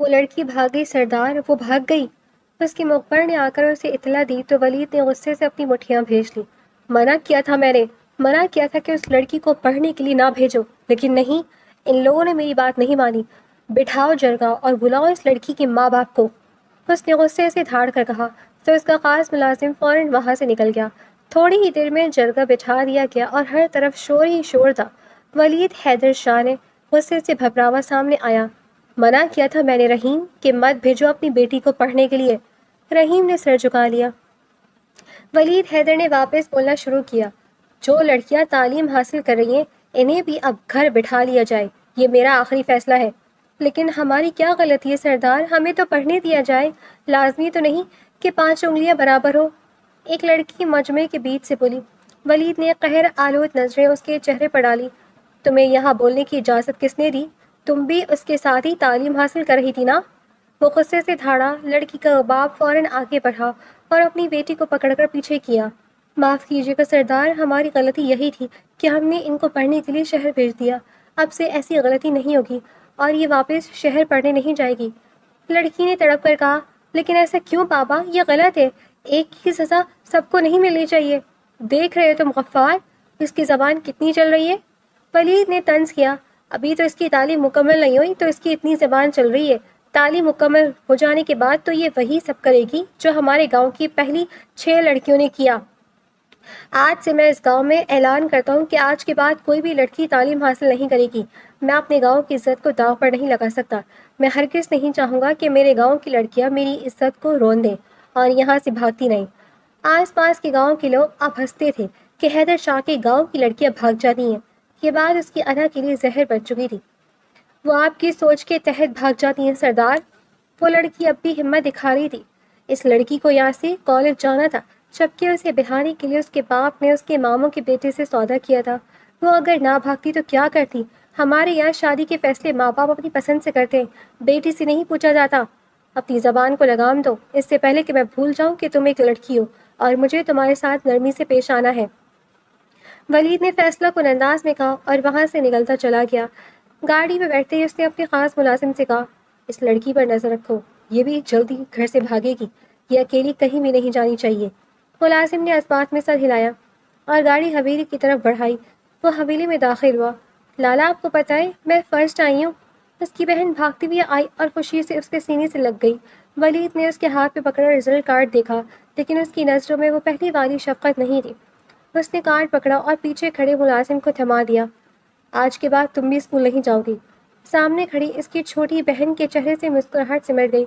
وہ لڑکی بھاگ گئی سردار، وہ بھاگ گئی۔ اس کے مخبر نے آ کر اسے اطلاع دی تو ولید نے غصے سے اپنی مٹھیاں بھیج لی۔ منع کیا تھا میں نے، منع کیا تھا کہ اس لڑکی کو پڑھنے کے لیے نہ بھیجو، لیکن نہیں، ان لوگوں نے میری بات نہیں مانی۔ بٹھاؤ جرگہ اور بلاؤ اس لڑکی کے ماں باپ کو، اس نے غصے سے دھاڑ کر کہا۔ تو اس کا خاص ملازم فوراً وہاں سے نکل گیا۔ تھوڑی ہی دیر میں جرگہ بٹھا دیا گیا اور ہر طرف شور ہی شور تھا۔ ولید حیدر شاہ نے غصے سے بھبراوا سامنے آیا۔ منع کیا تھا میں نے رحیم کہ مت بھیجو اپنی بیٹی کو پڑھنے کے لیے۔ رحیم نے سر جھکا لیا۔ ولید حیدر نے واپس بولنا شروع کیا۔ جو لڑکیاں تعلیم حاصل کر رہی ہیں انہیں بھی اب گھر بٹھا لیا جائے، یہ میرا آخری فیصلہ ہے۔ لیکن ہماری کیا غلطی ہے سردار، ہمیں تو پڑھنے دیا جائے، لازمی تو نہیں کہ 5 انگلیاں برابر ہو۔ ایک لڑکی مجمع کے بیچ سے بولی۔ ولید نے قہر آلود نظریں اس کے چہرے پر ڈالی۔ تمہیں یہاں بولنے کی اجازت کس نے دی؟ تم بھی اس کے ساتھ ہی تعلیم حاصل کر رہی تھی نا؟ وہ غصے سے دھاڑا۔ لڑکی کا باپ فوراً آگے بڑھا اور اپنی بیٹی کو پکڑ کر پیچھے کیا۔ معاف کیجیے گا سردار، ہماری غلطی یہی تھی کہ ہم نے ان کو پڑھنے کے لیے شہر بھیج دیا۔ اب سے ایسی غلطی نہیں ہوگی اور یہ واپس شہر پڑھنے نہیں جائے گی۔ لڑکی نے تڑپ کر کہا، لیکن ایسا کیوں بابا، یہ غلط ہے، ایک کی سزا سب کو نہیں ملنی چاہیے۔ دیکھ رہے ہو تم غفار، اس کی زبان کتنی چل رہی ہے۔ ولید نے طنز کیا، ابھی تو اس کی تعلیم مکمل نہیں ہوئی تو اس کی اتنی زبان چل رہی ہے، تعلیم مکمل ہو جانے کے بعد تو یہ وہی سب کرے گی جو ہمارے گاؤں کی پہلی 6 لڑکیوں نے کیا۔ آج سے میں اس گاؤں میں اعلان کرتا ہوں کہ آج کے بعد کوئی بھی لڑکی تعلیم حاصل نہیں کرے گی۔ میں اپنے گاؤں کی عزت کو داؤ پر نہیں لگا سکتا۔ میں ہرگز نہیں چاہوں گا کہ میرے گاؤں کی لڑکیاں میری عزت کو رون دیں اور یہاں سے بھاگتی نہیں۔ آس پاس کے گاؤں کے لوگ اب ہنستے تھے کہ حیدر شاہ کے گاؤں کی لڑکیاں بھاگ جاتی ہیں۔ یہ بات اس کی ادا کے لیے زہر بن چکی تھی۔ وہ آپ کی سوچ کے تحت بھاگ جاتی ہیں سردار۔ وہ لڑکی اب بھی ہمت دکھا رہی تھی۔ اس لڑکی کو یہاں سے کالج جانا تھا، جبکہ اسے بہانے کے لیے اس کے باپ نے اس کے ماموں کے بیٹے سے سودا کیا تھا۔ وہ اگر نہ بھاگتی تو کیا کرتی؟ ہمارے یہاں شادی کے فیصلے ماں باپ اپنی پسند سے کرتے ہیں، بیٹی سے نہیں پوچھا جاتا۔ اپنی زبان کو لگام دو، اس سے پہلے کہ میں بھول جاؤں کہ تم ایک لڑکی ہو اور مجھے تمہارے ساتھ نرمی سے پیش آنا ہے۔ ولید نے فیصلہ کن انداز میں کہا اور وہاں سے نکلتا چلا گیا۔ گاڑی میں بیٹھتے ہی اس نے اپنے خاص ملازم سے کہا، اس لڑکی پر نظر رکھو، یہ بھی جلدی گھر سے بھاگے گی، یہ اکیلی کہیں بھی نہیں جانی چاہیے۔ ملازم نے اس بات میں سر ہلایا اور گاڑی حویلی کی طرف بڑھائی۔ وہ حویلی میں داخل ہوا۔ لالا آپ کو پتہ ہے میں فرسٹ آئی ہوں۔ اس کی بہن بھاگتی ہوئی آئی اور خوشی سے اس کے سینے سے لگ گئی۔ ولید نے اس کے ہاتھ میں پکڑا رزلٹ کارڈ دیکھا، لیکن اس کی نظروں میں وہ پہلی والی شفقت نہیں تھی۔ اس نے کارڈ پکڑا اور پیچھے کھڑے ملازم کو تھما دیا۔ آج کے بعد تم بھی اسکول نہیں جاؤ گی۔ سامنے کھڑی اس کی چھوٹی بہن کے چہرے سے مسکراہٹ سمٹ گئی۔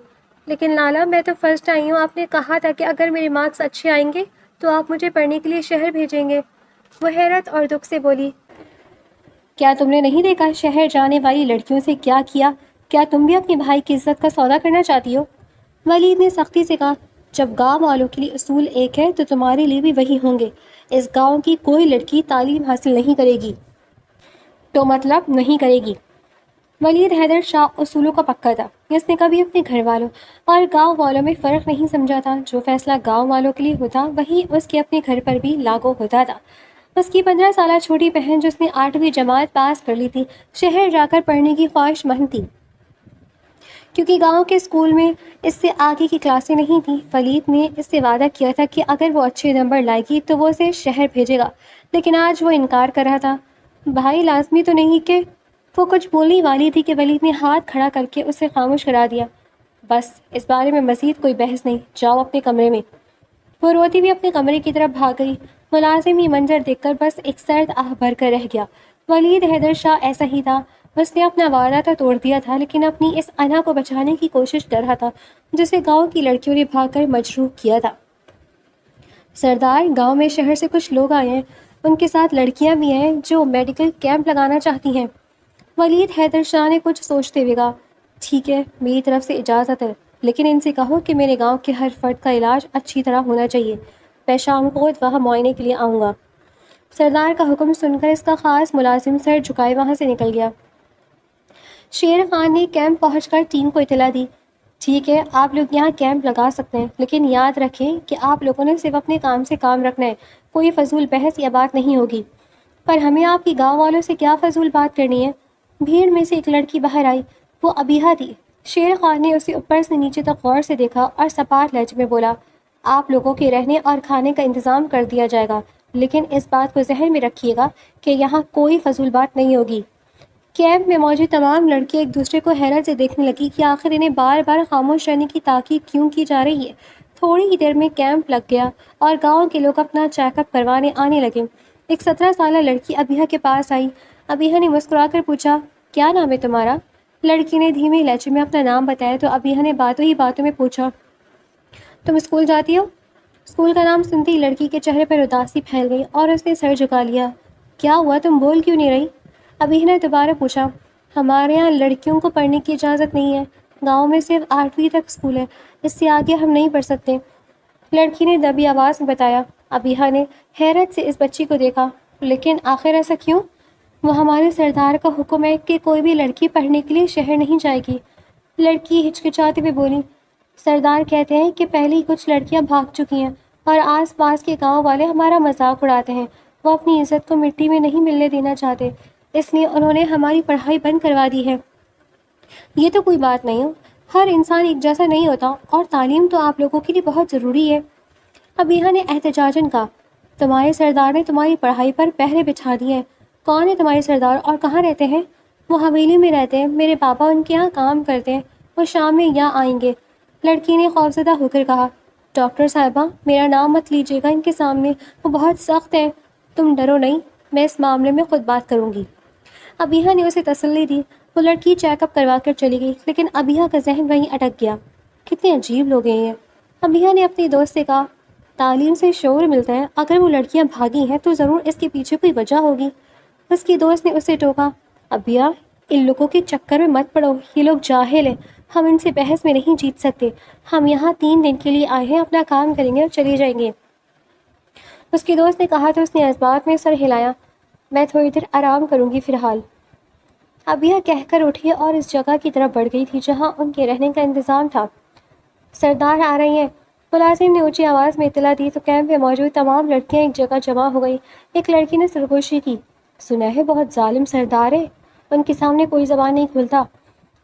لیکن لالا میں تو فرسٹ آئی ہوں، آپ نے کہا تھا کہ اگر میرے مارکس اچھے آئیں گے تو آپ مجھے پڑھنے کے لیے شہر بھیجیں گے۔ وہ حیرت اور دکھ سے بولی، کیا تم نے نہیں دیکھا شہر جانے والی لڑکیوں سے کیا کیا؟ کیا تم بھی اپنے بھائی کی عزت کا سودا کرنا چاہتی ہو؟ ولید نے سختی سے کہا، جب گاؤں والوں کے لیے اصول ایک ہے تو تمہارے لیے بھی وہی ہوں گے۔ اس گاؤں کی کوئی لڑکی تعلیم حاصل نہیں کرے گی تو مطلب نہیں کرے گی۔ ولید حیدر شاہ اصولوں کا پکا تھا۔ اس نے کبھی اپنے گھر والوں اور گاؤں والوں میں فرق نہیں سمجھا تھا۔ جو فیصلہ گاؤں والوں کے لیے ہوتا وہی اس کے اپنے گھر پر بھی لاگو ہوتا تھا۔ اس کی 15 سالہ چھوٹی بہن جس نے 8ویں جماعت پاس کر لی تھی، شہر جا کر پڑھنے کی خواہش مند تھی، کیونکہ گاؤں کے اسکول میں اس سے آگے کی کلاسیں نہیں تھیں۔ ولید نے اس سے وعدہ کیا تھا کہ اگر وہ اچھے نمبر لائے گی تو وہ اسے شہر بھیجے گا، لیکن آج وہ انکار کر رہا تھا۔ بھائی لازمی تو نہیں کہ… وہ کچھ بولنے والی تھی کہ ولید نے ہاتھ کھڑا کر کے اسے خاموش کرا دیا۔ بس اس بارے میں مزید کوئی بحث نہیں، جاؤ اپنے کمرے میں۔ وہ روتی ہوئی اپنے کمرے کی طرف بھاگ گئی۔ ملازم یہ منظر دیکھ کر بس ایک سرد آہ بھر کر رہ گیا۔ ولید حیدر شاہ ایسا ہی تھا۔ اس نے اپنا وعدہ تو توڑ دیا تھا، لیکن اپنی اس انا کو بچانے کی کوشش کر رہا تھا جسے گاؤں کی لڑکیوں نے بھاگ کر مجروح کیا تھا۔ سردار، گاؤں میں شہر سے کچھ لوگ آئے ہیں، ان کے ساتھ لڑکیاں بھی ہیں جو میڈیکل کیمپ لگانا چاہتی ہیں۔ ولید حیدر شاہ نے کچھ سوچتے ہوئے کہا، ٹھیک ہے، میری طرف سے اجازت ہے، لیکن ان سے کہو کہ میرے گاؤں کے ہر فرد کا علاج اچھی طرح ہونا چاہیے۔ میں شام کو وہاں معائنے کے لیے آؤں گا۔ سردار کا حکم سن کر اس کا خاص ملازم سر جھکائے وہاں سے نکل گیا۔ شیر خان نے کیمپ پہنچ کر ٹیم کو اطلاع دی، ٹھیک ہے، آپ لوگ یہاں کیمپ لگا سکتے ہیں، لیکن یاد رکھیں کہ آپ لوگوں نے صرف اپنے کام سے کام رکھنا ہے، کوئی فضول بحث یا بات نہیں ہوگی۔ پر ہمیں آپ کی گاؤں والوں سے کیا فضول بات کرنی ہے؟ بھیڑ میں سے ایک لڑکی باہر آئی، وہ ابیہا تھی، شیر خان نے اسے اوپر سے نیچے تک غور سے دیکھا اور سپاٹ لہجے میں بولا، آپ لوگوں کے رہنے اور کھانے کا انتظام کر دیا جائے گا، لیکن اس بات کو ذہن میں رکھیے گا کہ یہاں کوئی فضول بات نہیں ہوگی۔ کیمپ میں موجود تمام لڑکیاں ایک دوسرے کو حیرت سے دیکھنے لگی کہ آخر انہیں بار بار خاموش رہنے کی تاکید کیوں کی جا رہی ہے۔ تھوڑی ہی دیر میں کیمپ لگ گیا اور گاؤں کے لوگ اپنا چیک اپ کروانے آنے لگے۔ ایک 17 سالہ لڑکی ابیہ کے پاس آئی۔ ابیہ نے مسکرا کر پوچھا، کیا نام ہے تمہارا؟ لڑکی نے دھیمے لہجے میں اپنا نام بتایا تو ابیہ نے باتوں ہی باتوں میں پوچھا، تم اسکول جاتی ہو؟ اسکول کا نام سنتے ہی لڑکی کے چہرے پر اداسی پھیل گئی اور اس نے سر جھکا لیا۔ کیا ہوا، تم بول کیوں نہیں رہی؟ ابھی نے دوبارہ پوچھا۔ ہمارے یہاں لڑکیوں کو پڑھنے کی اجازت نہیں ہے، گاؤں میں صرف 8ویں تک اسکول ہے، اس سے آگے ہم نہیں پڑھ سکتے، لڑکی نے دبی آواز میں بتایا۔ ابیہ نے حیرت سے اس بچی کو دیکھا، لیکن آخر ایسا کیوں؟ وہ ہمارے سردار کا حکم ہے کہ کوئی بھی لڑکی پڑھنے کے لیے شہر نہیں جائے گی، لڑکی ہچکچاتے ہوئے بولی۔ سردار کہتے ہیں کہ پہلے کچھ لڑکیاں بھاگ چکی ہیں اور آس پاس کے گاؤں والے ہمارا مذاق اڑاتے ہیں، وہ اپنی عزت کو مٹی میں نہیں ملنے دینا چاہتے، اس لیے انہوں نے ہماری پڑھائی بند کروا دی ہے۔ یہ تو کوئی بات نہیں ہے، ہر انسان ایک جیسا نہیں ہوتا اور تعلیم تو آپ لوگوں کے لیے بہت ضروری ہے۔ ابیہ نے احتجاجاً کہا، تمہارے سردار نے تمہاری پڑھائی پر پہرے بچھا دیے ہیں۔ کون ہے تمہارے سردار اور کہاں رہتے ہیں؟ وہ حویلی میں رہتے ہیں، میرے پاپا ان کے یہاں کام کرتے ہیں، وہ شام میں یہاں آئیں گے، لڑکی نے خوفزدہ ہو کر کہا۔ ڈاکٹر صاحبہ، میرا نام مت لیجیے گا ان کے سامنے، وہ بہت سخت ہیں، تم ڈرو نہیں، میں اس معاملے میں خود بات کروں گی۔ ابیہ نے اسے تسلی دی۔ وہ لڑکی چیک اپ کروا کر چلی گئی، لیکن ابیہ کا ذہن وہیں اٹک گیا۔ کتنے عجیب لوگ ہیں یہ، ابیہ نے اپنی دوست سے کہا۔ تعلیم سے شعور ملتا ہے، اگر وہ لڑکیاں بھاگی ہیں تو ضرور اس کے پیچھے کوئی وجہ ہوگی۔ اس کی دوست نے اسے ٹوکا، ابیہ ان لوگوں کے چکر میں مت پڑو، یہ لوگ جاہل ہیں، ہم ان سے بحث میں نہیں جیت سکتے، ہم یہاں 3 دن کے لیے آئے ہیں، اپنا کام کریں گے اور چلے جائیں گے۔ اس کی دوست نے کہا تو اس نے جذبات میں سر ہلایا، میں تھوڑی دیر آرام کروں گی فی الحال۔ ابیہ کہہ کر اٹھی اور اس جگہ کی طرف بڑھ گئی تھی جہاں ان کے رہنے کا انتظام تھا۔ سردار آ رہی ہیں، ملازم نے اونچی آواز میں اطلاع دی تو کیمپ میں موجود تمام لڑکیاں ایک جگہ جمع ہو گئی۔ ایک لڑکی نے سرگوشی کی، سنا ہے بہت ظالم سردار ہے، ان کے سامنے کوئی زبان نہیں کھلتا۔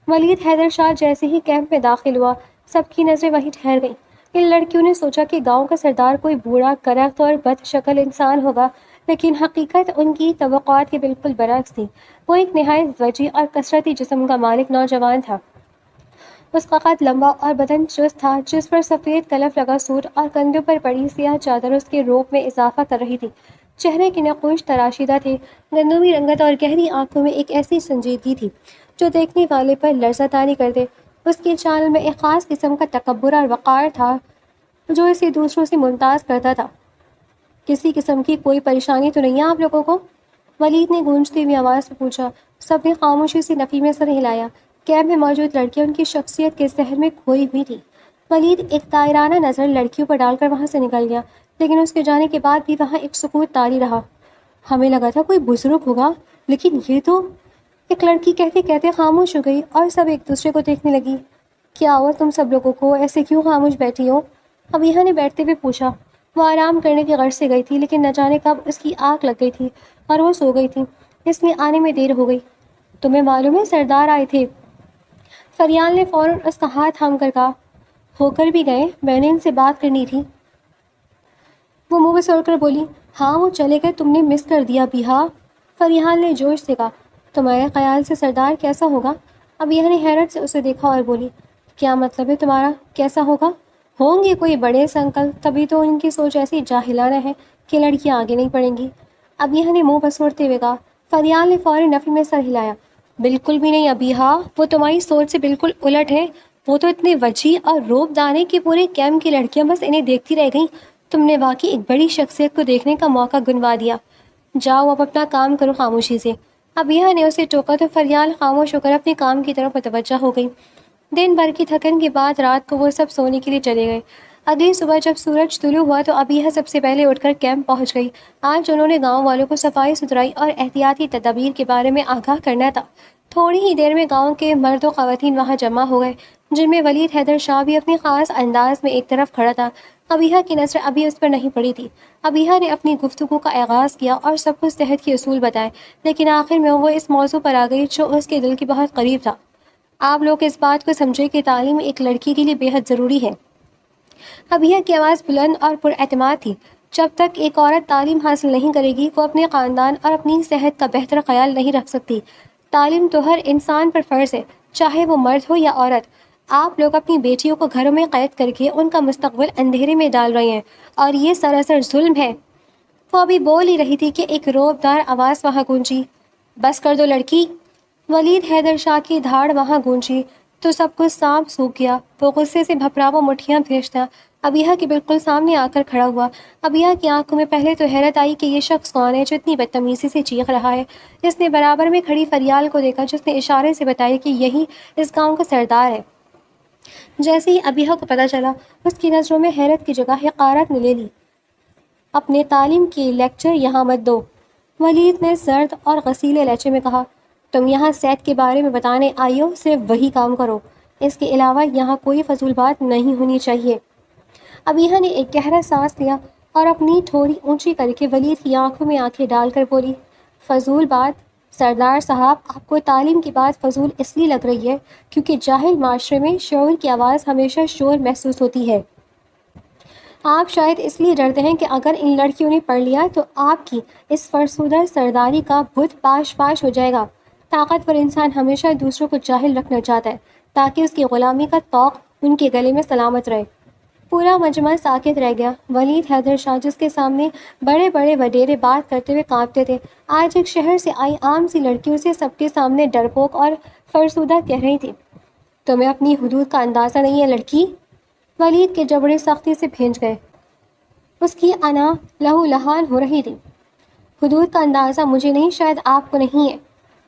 ولید حیدر شاہ جیسے ہی کیمپ میں داخل ہوا، سب کی نظریں وہیں ٹھہر گئیں۔ ان لڑکیوں نے سوچا کہ گاؤں کا سردار کوئی بوڑھا کرخت اور بد شکل انسان ہوگا، لیکن حقیقت ان کی توقعات کے بالکل برعکس تھی۔ وہ ایک نہایت وجیح اور کثرتی جسم کا مالک نوجوان تھا۔ اس کا قد لمبا اور بدن چست تھا، جس پر سفید کلف لگا سوٹ اور کندھوں پر پڑی سیاہ چادر اس کے روپ میں اضافہ کر رہی تھی۔ چہرے کے نقوش تراشیدہ تھے، گندمی رنگت اور گہری آنکھوں میں ایک ایسی سنجیدگی تھی جو دیکھنے والے پر لرزہ طاری کر دے۔ اس کی چال میں ایک خاص قسم کا تکبر اور وقار تھا جو اسے دوسروں سے ممتاز کرتا تھا۔ کسی قسم کی کوئی پریشانی تو نہیں ہے آپ لوگوں کو؟ ولید نے گونجتی ہوئی آواز میں پوچھا۔ سب نے خاموشی سے نفی میں سر ہلایا۔ کیمپ میں موجود لڑکیاں ان کی شخصیت کے زہر میں کھوئی ہوئی تھی۔ ولید ایک طائرانہ نظر لڑکیوں پر ڈال کر وہاں سے نکل گیا، لیکن اس کے جانے کے بعد بھی وہاں ایک سکوت طاری رہا۔ ہمیں لگا تھا کوئی بزرگ ہوگا، لیکن یہ تو… ایک لڑکی کہتے کہتے خاموش ہو گئی اور سب ایک دوسرے کو دیکھنے لگی۔ کیا ہوا تم سب لوگوں کو، ایسے کیوں خاموش بیٹھی ہو؟ ابیہ نے بیٹھتے ہوئے پوچھا۔ وہ آرام کرنے کی غرض سے گئی تھی، لیکن نہ جانے کب اس کی آنکھ لگ گئی تھی اور وہ سو گئی تھی، اس لیے آنے میں دیر ہو گئی۔ تمہیں معلوم ہے سردار آئے تھے؟ فریال نے فوراً اس کا ہاتھ تھام کر کہا۔ ہو کر بھی گئے، میں نے ان سے بات کرنی تھی۔ وہ منہ بسوڑ کر بولی، ہاں وہ چلے گئے، تم نے مس کر دیا بیہا۔ فریال نے جوش سے کہا، تمہارے خیال سے سردار کیسا ہوگا؟ ابیہ نے حیرت سے اسے دیکھا اور بولی، کیا مطلب ہے تمہارا، کیسا ہوگا؟ ہوں گے کوئی بڑے سنکل، تبھی تو ان کی سوچ ایسی جاہلانہ ہے کہ لڑکیاں آگے نہیں پڑھیں گی۔ ابیہ نے منہ بسوڑتے ہوئے کہا۔ فریال نے فوراً نفی میں سر ہلایا، بالکل بھی نہیں ابیہ، وہ تمہاری سوچ سے بالکل الٹ ہے، وہ تو اتنے وجیح اور روب دان ہیں کہ پورے کیمپ کی لڑکیاں بس انہیں دیکھتی رہ گئیں۔ تم نے واقعی ایک بڑی شخصیت کو دیکھنے کا موقع گنوا دیا، جاؤ اب اپنا کام کرو خاموشی سے۔ ابیہ نے اسے ٹوکا تو فریال خاموش ہو کر اپنے کام کی طرف متوجہ ہو گئی۔ دن بھر کی تھکن کے بعد رات کو وہ سب سونے کے لیے چلے گئے۔ اگلی صبح جب سورج طلوع ہوا تو ابیہ سب سے پہلے اٹھ کر کیمپ پہنچ گئی۔ آج انہوں نے گاؤں والوں کو صفائی ستھرائی اور احتیاطی تدابیر کے بارے میں آگاہ کرنا تھا۔ تھوڑی ہی دیر میں گاؤں کے مرد و خواتین وہاں جمع ہو گئے، جن میں ولید حیدر شاہ بھی اپنے خاص انداز میں ایک طرف کھڑا تھا۔ ابیہ کی نظر ابھی اس پر نہیں پڑی تھی۔ ابیہ نے اپنی گفتگو کا آغاز کیا اور سب کو صحت کے اصول بتائے، لیکن آخر میں وہ اس موضوع پر آ گئی جو اس کے دل کے بہت قریب تھا۔ آپ لوگ اس بات کو سمجھے کہ تعلیم ایک لڑکی کے لیے بے حد ضروری ہے۔ ابیہ کی آواز بلند اور پراعتماد تھی۔ جب تک ایک عورت تعلیم حاصل نہیں کرے گی وہ اپنے خاندان اور اپنی صحت کا بہتر خیال نہیں رکھ سکتی۔ تعلیم تو ہر انسان پر فرض ہے، چاہے وہ مرد ہو یا عورت۔ آپ لوگ اپنی بیٹیوں کو گھروں میں قید کر کے ان کا مستقبل اندھیرے میں ڈال رہے ہیں اور یہ سراسر ظلم ہے۔ وہ ابھی بول ہی رہی تھی کہ ایک روبدار آواز وہاں گونجی، بس کر دو لڑکی۔ ولید حیدر شاہ کی دھاڑ وہاں گونجی تو سب کچھ سانپ سوکھ گیا۔ وہ غصے سے بھپراوا مٹھیاں بھیجتا ابیہ کے بالکل سامنے آ کر کھڑا ہوا۔ ابیہ کی آنکھوں میں پہلے تو حیرت آئی کہ یہ شخص کون ہے جو اتنی بدتمیزی سے چیخ رہا ہے۔ اس نے برابر میں کھڑی فریال کو دیکھا جس نے اشارے سے بتایا کہ یہی اس گاؤں کا سردار ہے۔ جیسے ہی ابیہ کو پتہ چلا اس کی نظروں میں حیرت کی جگہ حقارت نے لے لی۔ اپنے تعلیم کی لیکچر یہاں مت دو، ولید نے سرد اور غصیلے لہجے میں کہا۔ تم یہاں صحت کے بارے میں بتانے آئی ہو، صرف وہی کام کرو، اس کے علاوہ یہاں کوئی فضول بات نہیں ہونی چاہیے۔ ابیہ نے ایک گہرا سانس لیا اور اپنی ٹھوڑی اونچی کر کے ولید کی آنکھوں میں آنکھیں ڈال کر بولی، فضول بات؟ سردار صاحب، آپ کو تعلیم کی بات فضول اس لیے لگ رہی ہے کیونکہ جاہل معاشرے میں شعور کی آواز ہمیشہ شور محسوس ہوتی ہے۔ آپ شاید اس لیے ڈرتے ہیں کہ اگر ان لڑکیوں نے پڑھ لیا تو آپ کی اس فرسودہ سرداری کا بت پاش پاش ہو جائے گا۔ طاقتور انسان ہمیشہ دوسروں کو جاہل رکھنا چاہتا ہے تاکہ اس کی غلامی کا طوق ان کے گلے میں سلامت رہے۔ پورا مجمع ساکت رہ گیا۔ ولید حیدر شاہ جس کے سامنے بڑے بڑے وڈیرے بات کرتے ہوئے کانپتے تھے، آج ایک شہر سے آئی عام سی لڑکیوں سے سب کے سامنے ڈرپوک اور فرسودہ کہہ رہی تھی۔ تمہیں اپنی حدود کا اندازہ نہیں ہے لڑکی؟ ولید کے جبڑے سختی سے بھینچ گئے۔ اس کی انا لہو لہان ہو رہی تھی۔ حدود کا اندازہ مجھے نہیں، شاید آپ کو نہیں ہے۔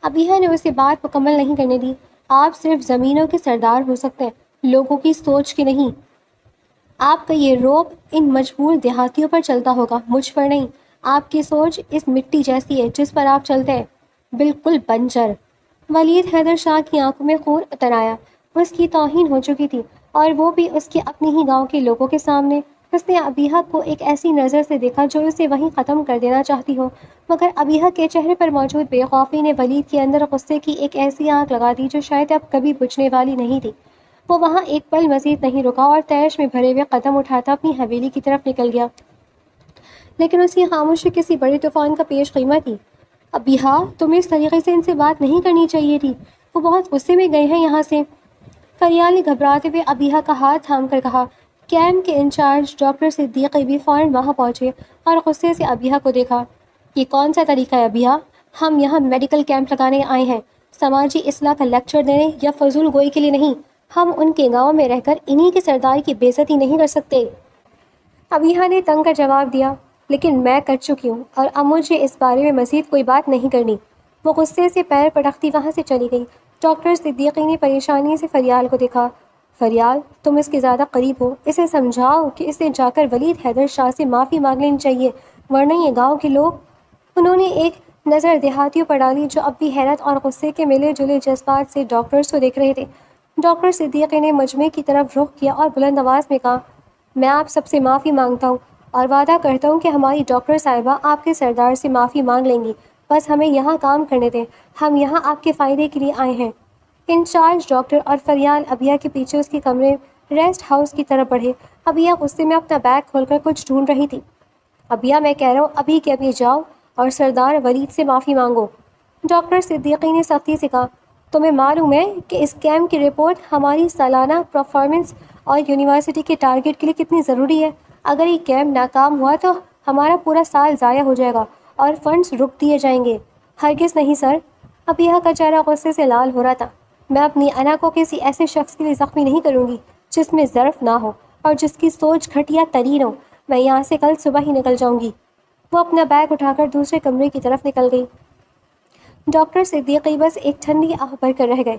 ابیہ نے اسے بات مکمل نہیں کرنے دی۔ آپ صرف زمینوں کے سردار ہو سکتے ہیں، لوگوں کی سوچ کے نہیں۔ آپ کا یہ روب ان مجبور دیہاتیوں پر چلتا ہوگا، مجھ پر نہیں۔ آپ کی سوچ اس مٹی جیسی ہے جس پر آپ چلتے ہیں، بالکل بنجر۔ ولید حیدر شاہ کی آنکھوں میں خون اتر آیا۔ اس کی توہین ہو چکی تھی اور وہ بھی اس کے اپنے ہی گاؤں کے لوگوں کے سامنے۔ اس نے ابیہ کو ایک ایسی نظر سے دیکھا جو اسے وہیں ختم کر دینا چاہتی ہو، مگر ابیہ کے چہرے پر موجود بے خوفی نے ولید کے اندر غصے کی ایک ایسی آگ لگا دی جو شاید اب کبھی بجھنے والی نہیں تھی۔ وہ وہاں ایک پل مزید نہیں رکا اور طیش میں بھرے ہوئے قدم اٹھاتا اپنی حویلی کی طرف نکل گیا، لیکن اس کی خاموشی کسی بڑے طوفان کا پیش خیمہ تھی۔ ابیہ، تمہیں اس طریقے سے ان سے بات نہیں کرنی چاہیے تھی، وہ بہت غصے میں گئے ہیں یہاں سے۔ فریال نے گھبراتے ہوئے ابیہ کا ہاتھ تھام کر کہا۔ کیمپ کے انچارج ڈاکٹر صدیقی بھی فوراً وہاں پہنچے اور غصے سے ابیہ کو دیکھا۔ یہ کون سا طریقہ ہے ابیہ؟ ہم یہاں میڈیکل کیمپ لگانے آئے ہیں، سماجی اصلاح کا لیکچر دینے یا فضول گوئی کے لیے نہیں۔ ہم ان کے گاؤں میں رہ کر انہی کی سرداری کی بے عزتی نہیں کر سکتے۔ ابیہ نے تنگ کر جواب دیا، لیکن میں کر چکی ہوں اور اب مجھے اس بارے میں مزید کوئی بات نہیں کرنی۔ وہ غصے سے پیر پٹکتی وہاں سے چلی گئی۔ ڈاکٹر صدیقی نے پریشانی سے فریال کو دیکھا۔ فریال، تم اس کے زیادہ قریب ہو، اسے سمجھاؤ کہ اسے جا کر ولید حیدر شاہ سے معافی مانگ لینی چاہیے، ورنہ یہ گاؤں کے لوگ۔ انہوں نے ایک نظر دیہاتیوں پر ڈالی جو اب بھی حیرت اور غصے کے ملے جلے جذبات سے ڈاکٹرز کو دیکھ رہے تھے۔ ڈاکٹر صدیقی نے مجمع کی طرف رخ کیا اور بلند آواز میں کہا، میں آپ سب سے معافی مانگتا ہوں اور وعدہ کرتا ہوں کہ ہماری ڈاکٹر صاحبہ آپ کے سردار سے معافی مانگ لیں گی، بس ہمیں یہاں کام کرنے دیں، ہم یہاں آپ کے فائدے کے لیے آئے ہیں۔ انچارج ڈاکٹر اور فریال ابیہ کے پیچھے اس کے کمرے ریسٹ ہاؤس کی طرف بڑھے۔ ابیہ غصے میں اپنا بیگ کھول کر کچھ ڈھونڈ رہی تھی۔ ابیہ، میں کہہ رہا ہوں ابھی کے ابھی جاؤ اور سردار ولید سے معافی مانگو، ڈاکٹر صدیقی نے سختی سے کہا۔ تمہیں معلوم ہے کہ اس کیمپ کی رپورٹ ہماری سالانہ پرفارمنس اور یونیورسٹی کے ٹارگٹ کے لیے کتنی ضروری ہے؟ اگر یہ کیمپ ناکام ہوا تو ہمارا پورا سال ضائع ہو جائے گا اور فنڈز رک دیے جائیں گے۔ ہرگز نہیں سر، ابیہ کا چہرہ غصے سے لال ہو رہا تھا۔ میں اپنی انا کو کسی ایسے شخص کے لیے زخمی نہیں کروں گی جس میں ظرف نہ ہو اور جس کی سوچ گھٹیا ترین ہو۔ میں یہاں سے کل صبح ہی نکل جاؤں گی۔ وہ اپنا بیگ اٹھا کر دوسرے کمرے کی طرف نکل گئی۔ ڈاکٹر صدیقی بس ایک ٹھنڈی آہ بھر کر رہ گئے۔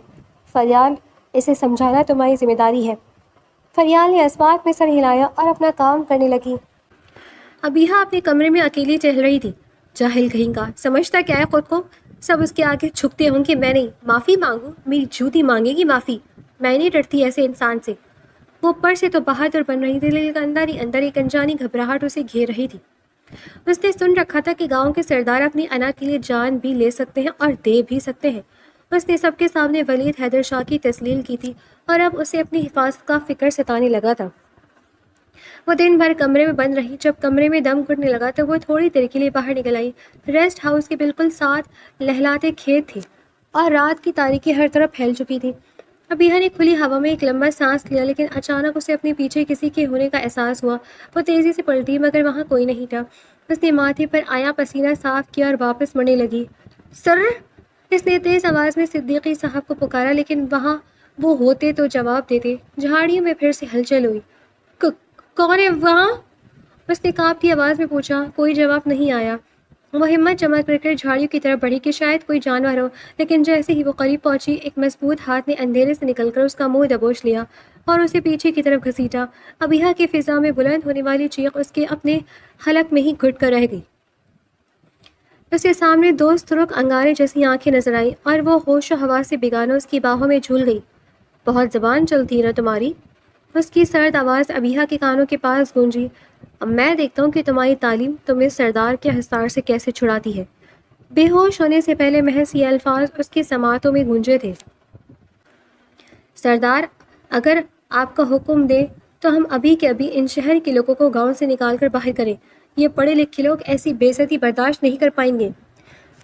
فریال، اسے سمجھانا تمہاری ذمہ داری ہے۔ فریال نے اسبات میں سر ہلایا اور اپنا کام کرنے لگی۔ ابیہ اپنے کمرے میں اکیلی ٹہل رہی تھی۔ جاہل کہیں کا، سمجھتا کیا ہے خود کو؟ سب اس کے آگے جھکتے ہوں کہ میں نہیں معافی مانگوں، میری جوتی مانگے گی معافی۔ میں نہیں ڈرتی ایسے انسان سے۔ وہ اوپر سے تو بہادر بن رہی تھی لیکن اندر ہی اندر ایک انجانی گھبراہٹ اسے گھیر رہی تھی۔ اس نے سن رکھا تھا کہ گاؤں کے سردار اپنی انا کے لیے جان بھی لے سکتے ہیں اور دے بھی سکتے ہیں۔ اس نے سب کے سامنے ولید حیدر شاہ کی تسلیل کی تھی اور اب اسے اپنی حفاظت کا فکر ستانے لگا تھا۔ وہ دن بھر کمرے میں بند رہی۔ جب کمرے میں دم گھٹنے لگا تو وہ تھوڑی دیر کے لیے باہر نکل آئی۔ ریسٹ ہاؤس کے بالکل ساتھ لہلاتے کھیت تھے اور رات کی تاریکی ہر طرف پھیل چکی تھی۔ ابیہ نے کھلی ہوا میں ایک لمبا سانس لیا، لیکن اچانک اسے اپنے پیچھے کسی کے ہونے کا احساس ہوا۔ وہ تیزی سے پلٹی مگر وہاں کوئی نہیں تھا۔ اس نے ماتھے پر آیا پسینہ صاف کیا اور واپس مڑنے لگی۔ سر! اس نے تیز آواز میں صدیقی صاحب کو پکارا، لیکن وہاں وہ ہوتے تو جواب دیتے۔ جھاڑیوں میں پھر سے ہلچل ہوئی۔ کون ہے وہاں؟ اس نے کانپتی آواز میں پوچھا۔ کوئی جواب نہیں آیا۔ وہ ہمت جمع کر جھاڑیوں کی طرف بڑھی کہ شاید کوئی جانور ہو، لیکن جیسے ہی وہ قریب پہنچی ایک مضبوط ہاتھ نے اندھیرے سے نکل کر اس کا منہ دبوچ لیا اور اسے پیچھے کی طرف گھسیٹا۔ ابیہ کی فضا میں بلند ہونے والی چیخ اس کے اپنے حلق میں ہی گھٹ کر رہ گئی۔ اس کے سامنے دو سرخ انگارے جیسی آنکھیں نظر آئیں اور وہ ہوش و حواس سے بیگانہ اس کی باہوں میں جھول گئی۔ بہت زبان چلتی ہے نا تمہاری؟ اس کی سرد آواز ابیہ کے کانوں کے پاس گونجی۔ اب میں دیکھتا ہوں کہ تمہاری تعلیم تمہیں سردار کے حصار سے کیسے چھڑاتی ہے۔ بے ہوش ہونے سے پہلے محض یہ الفاظ اس کی سماعتوں میں گونجے تھے۔ سردار، اگر آپ کا حکم دے تو ہم ابھی کے ابھی ان شہر کے لوگوں کو گاؤں سے نکال کر باہر کریں۔ یہ پڑھے لکھے لوگ ایسی بے عزتی برداشت نہیں کر پائیں گے۔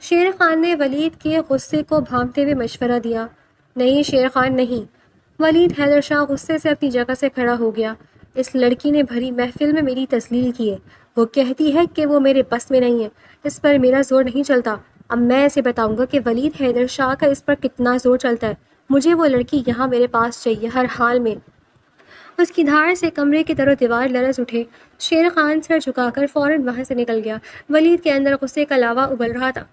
شیر خان نے ولید کے غصے کو بھانپتے ہوئے مشورہ دیا۔ نہیں شیر خان، نہیں۔ ولید حیدر شاہ غصے سے اپنی جگہ سے کھڑا ہو گیا۔ اس لڑکی نے بھری محفل میں میری تسلیل کی ہے۔ وہ کہتی ہے کہ وہ میرے بس میں نہیں ہے، اس پر میرا زور نہیں چلتا۔ اب میں اسے بتاؤں گا کہ ولید حیدر شاہ کا اس پر کتنا زور چلتا ہے۔ مجھے وہ لڑکی یہاں میرے پاس چاہیے، ہر حال میں۔ اس کی دھاڑ سے کمرے کے در و دیوار لرز اٹھے۔ شیر خان سر جھکا کر فوراً وہاں سے نکل گیا۔ ولید کے اندر غصے کا لاوا ابل رہا تھا۔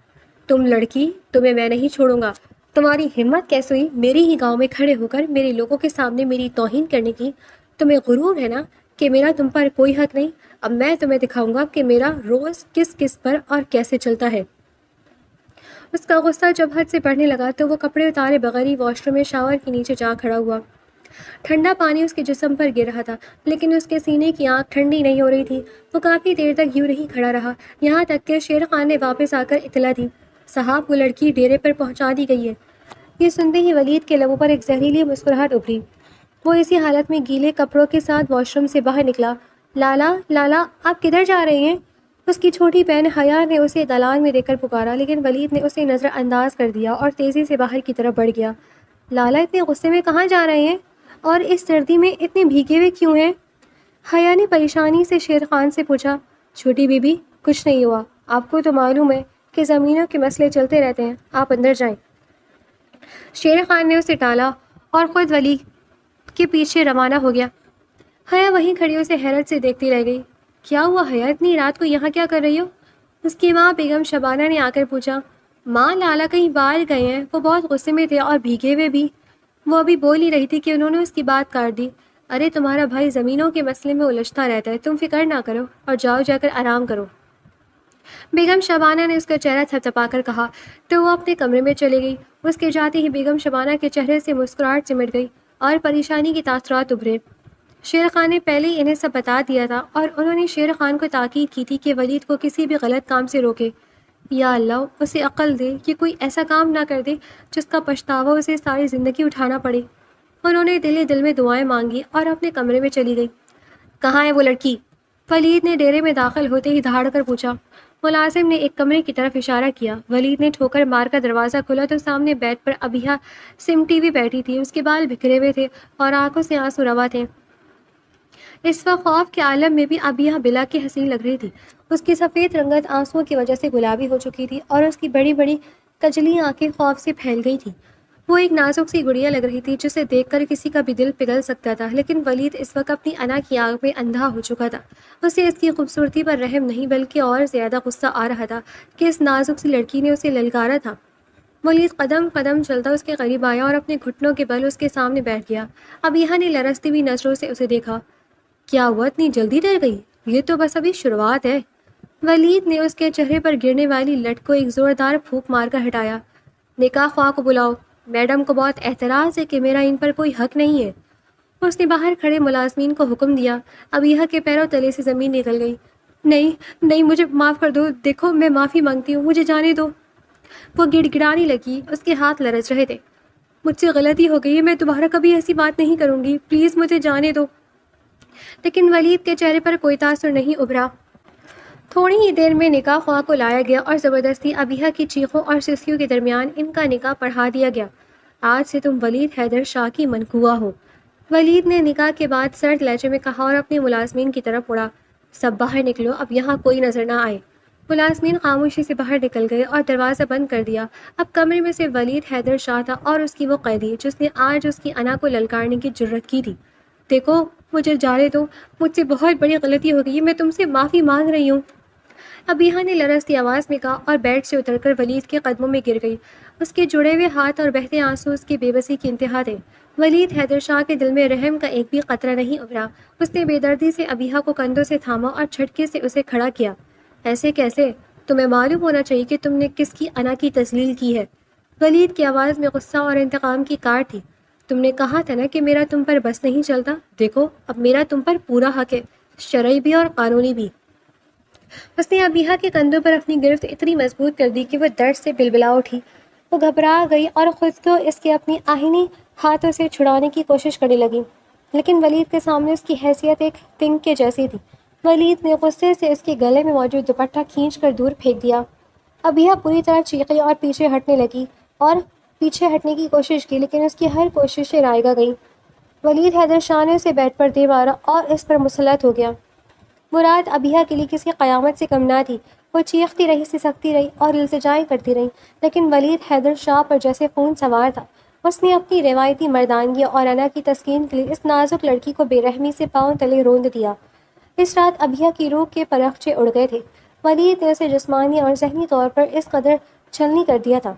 تم لڑکی، تمہیں میں نہیں چھوڑوں گا۔ تمہاری ہمت کیسے ہوئی میری ہی گاؤں میں کھڑے ہو کر میرے لوگوں کے سامنے میری توہین کرنے کی؟ تمہیں غرور ہے نا کہ میرا تم پر کوئی حق نہیں؟ اب میں تمہیں دکھاؤں گا کہ میرا روز کس کس پر اور کیسے چلتا ہے۔ اس کا غصہ جب حد سے بڑھنے لگا تو وہ کپڑے اتارے بغیر ہی واش روم میں شاور کے نیچے جا کھڑا ہوا۔ ٹھنڈا پانی اس کے جسم پر گر رہا تھا، لیکن اس کے سینے کی آنکھ ٹھنڈی نہیں ہو رہی تھی۔ وہ کافی دیر تک یوں نہیں کھڑا رہا، یہاں تک کہ شیر خان نے واپس آ کر اطلاع دی، صاحب وہ لڑکی ڈیرے پر پہنچا دی گئی ہے۔ یہ سنتے ہی ولید کے لبوں پر ایک زہریلی مسکراہٹ ابھری۔ وہ اسی حالت میں گیلے کپڑوں کے ساتھ واش روم سے باہر نکلا۔ لالا، لالا، آپ کدھر جا رہے ہیں؟ اس کی چھوٹی بہن حیا نے اسے دالان میں دیکھ کر پکارا، لیکن ولید نے اسے نظر انداز کر دیا اور تیزی سے باہر کی طرف بڑھ گیا۔ لالا اتنے غصے میں کہاں جا رہے ہیں اور اس سردی میں اتنے بھیگے ہوئے کیوں ہیں؟ حیا نے پریشانی سے شیر خان سے پوچھا۔ چھوٹی بی بی، کچھ نہیں ہوا، آپ کو تو معلوم ہے کہ زمینوں کے مسئلے چلتے رہتے ہیں، آپ اندر جائیں۔ شیر خان نے اسے ٹالا اور خود ولید کے پیچھے روانہ ہو گیا۔ حیا وہیں کھڑی اسے حیرت سے دیکھتی رہ گئی۔ کیا ہوا حیا، اتنی رات کو یہاں کیا کر رہی ہو؟ اس کی ماں بیگم شبانہ نے آ کر پوچھا۔ ماں، لالا کہیں باہر گئے ہیں، وہ بہت غصے میں تھے اور بھیگے ہوئے بھی۔ وہ ابھی بول ہی رہی تھی کہ انہوں نے اس کی بات کاٹ دی۔ ارے تمہارا بھائی زمینوں کے مسئلے میں الجھتا رہتا ہے، تم فکر نہ کرو اور جاؤ جا کر آرام کرو۔ بیگم شبانہ نے اس کا چہرہ تھپتھپا کر کہا تو وہ اپنے کمرے میں چلی گئی۔ اس کے جاتے ہی بیگم شبانہ کے چہرے سے مسکراہٹ سمٹ گئی اور پریشانی کی تاثرات ابھرے۔ شیر خان نے پہلے ہی انہیں سب بتا دیا تھا اور انہوں نے شیر خان کو تاکید کی تھی کہ ولید کو کسی بھی غلط کام سے روکے۔ یا اللہ، اسے عقل دے کہ کوئی ایسا کام نہ کر دے جس کا پچھتاوا اسے ساری زندگی اٹھانا پڑے۔ انہوں نے دل میں دعائیں مانگی اور اپنے کمرے میں چلی گئی۔ کہاں ہے وہ لڑکی؟ ولید نے ڈیرے میں داخل ہوتے ہی دھاڑ کر پوچھا۔ ملازم نے ایک کمرے کی طرف اشارہ کیا۔ ولید نے ٹھوکر مار کر دروازہ کھولا تو سامنے بیڈ پر ابیہ سمٹی ہوئی بیٹھی تھی۔ اس کے بال بکھرے ہوئے تھے اور آنکھوں سے آنسو روا تھے۔ اس وقت خوف کے عالم میں بھی ابیہ بلا کے حسین لگ رہی تھی۔ اس کی سفید رنگت آنسوؤں کی وجہ سے گلابی ہو چکی تھی اور اس کی بڑی بڑی کجلی آنکھیں خوف سے پھیل گئی تھیں۔ وہ ایک نازک سی گڑیا لگ رہی تھی جسے دیکھ کر کسی کا بھی دل پگھل سکتا تھا، لیکن ولید اس وقت اپنی انا کی آگ میں اندھا ہو چکا تھا۔ اسے اس کی خوبصورتی پر رحم نہیں بلکہ اور زیادہ غصہ آ رہا تھا کہ اس نازک سی لڑکی نے اسے للکارا تھا۔ ولید قدم قدم چلتا اس کے قریب آیا اور اپنے گھٹنوں کے بل اس کے سامنے بیٹھ گیا۔ ابیہ نے لرزتی ہوئی نظروں سے اسے دیکھا۔ کیا ہوا، اتنی جلدی ڈر گئی؟ یہ تو بس ابھی شروعات ہے۔ ولید نے اس کے چہرے پر گرنے والی لٹ کو ایک زوردار پھونک مار کر ہٹایا۔ نکاح خواہ کو بلاؤ، میڈم کو بہت اعتراض ہے کہ میرا ان پر کوئی حق نہیں ہے۔ اس نے باہر کھڑے ملازمین کو حکم دیا۔ ابیہ کے پیروں تلے سے زمین نکل گئی۔ نہیں نہیں، مجھے معاف کر دو، دیکھو میں معافی مانگتی ہوں، مجھے جانے دو۔ وہ گڑ گڑانے لگی، اس کے ہاتھ لرز رہے تھے۔ مجھ سے غلطی ہو گئی ہے، میں دوبارہ کبھی ایسی بات نہیں کروں گی، پلیز مجھے جانے دو۔ لیکن ولید کے چہرے پر کوئی تاثر نہیں ابھرا۔ تھوڑی ہی دیر میں نکاح خواہ کو لایا گیا اور زبردستی ابیحہ کی چیخوں اور سسکیوں کے درمیان ان کا نکاح پڑھا دیا گیا۔ آج سے تم ولید حیدر شاہ کی منقوہ ہو، ولید نے نکاح کے بعد سرد لہجے میں کہا اور اپنے ملازمین کی طرف مڑا۔ سب باہر نکلو، اب یہاں کوئی نظر نہ آئے۔ ملازمین خاموشی سے باہر نکل گئے اور دروازہ بند کر دیا۔ اب کمرے میں سے ولید حیدر شاہ تھا اور اس کی وہ قیدی جس نے آج اس کی انا کو للکارنے کی جرت کی تھی۔ دیکھو، مجھے جانے دو، مجھ سے بہت بڑی غلطی ہو گئی ہے، میں تم سے معافی مانگ رہی ہوں۔ ابیحہ نے لرزتی آواز میں کہا اور بیڈ سے اتر کر ولید کے قدموں میں گر گئی۔ اس کے جڑے ہوئے ہاتھ اور بہتے آنسو اس کی بے بسی کی انتہا تھے۔ ولید حیدر شاہ کے دل میں رحم کا ایک بھی قطرہ نہیں ابھرا۔ اس نے بے دردی سے ابیحہ کو کندھوں سے تھاما اور جھٹکے سے اسے کھڑا کیا۔ ایسے کیسے؟ تمہیں معلوم ہونا چاہیے کہ تم نے کس کی انا کی تذلیل کی ہے۔ ولید کی آواز میں غصہ اور انتقام کی کاٹ تھی۔ تم نے کہا تھا نا کہ میرا تم پر بس نہیں چلتا، دیکھو اب میرا تم پر پورا حق ہے، شرعی بھی اور قانونی بھی۔ اس نے ابیحہ کے کندھوں پر اپنی گرفت اتنی مضبوط کر دی کہ وہ درد سے بلبلا اٹھی۔ وہ گھبرا گئی اور خود کو اس کے اپنی آہنی ہاتھوں سے چھڑانے کی کوشش کرنے لگی، لیکن ولید کے سامنے اس کی حیثیت ایک پنک کے جیسی تھی۔ ولید نے غصے سے اس کے گلے میں موجود دوپٹہ کھینچ کر دور پھینک دیا۔ ابیحہ پوری طرح چیخی اور پیچھے ہٹنے لگی اور پیچھے ہٹنے کی کوشش کی، لیکن اس کی ہر کوششیں رائگاں گئیں۔ ولید حیدر شاہ نے اسے بیڈ پر دے مارا اور اس پر مسلط ہو گیا۔ مراد ابیحہ کے لیے کسی قیامت سے کم نہ تھی۔ وہ چیختی رہی، سسکتی رہی اور التجائیں کرتی رہی، لیکن ولید حیدر شاہ پر جیسے خون سوار تھا۔ اس نے اپنی روایتی مردانگی اور انا کی تسکین کے لیے اس نازک لڑکی کو بے رحمی سے پاؤں تلے روند دیا۔ اس رات ابیحہ کی روح کے پرخچے اڑ گئے تھے۔ ولید نے اسے جسمانی اور ذہنی طور پر اس قدر چھلنی کر دیا تھا۔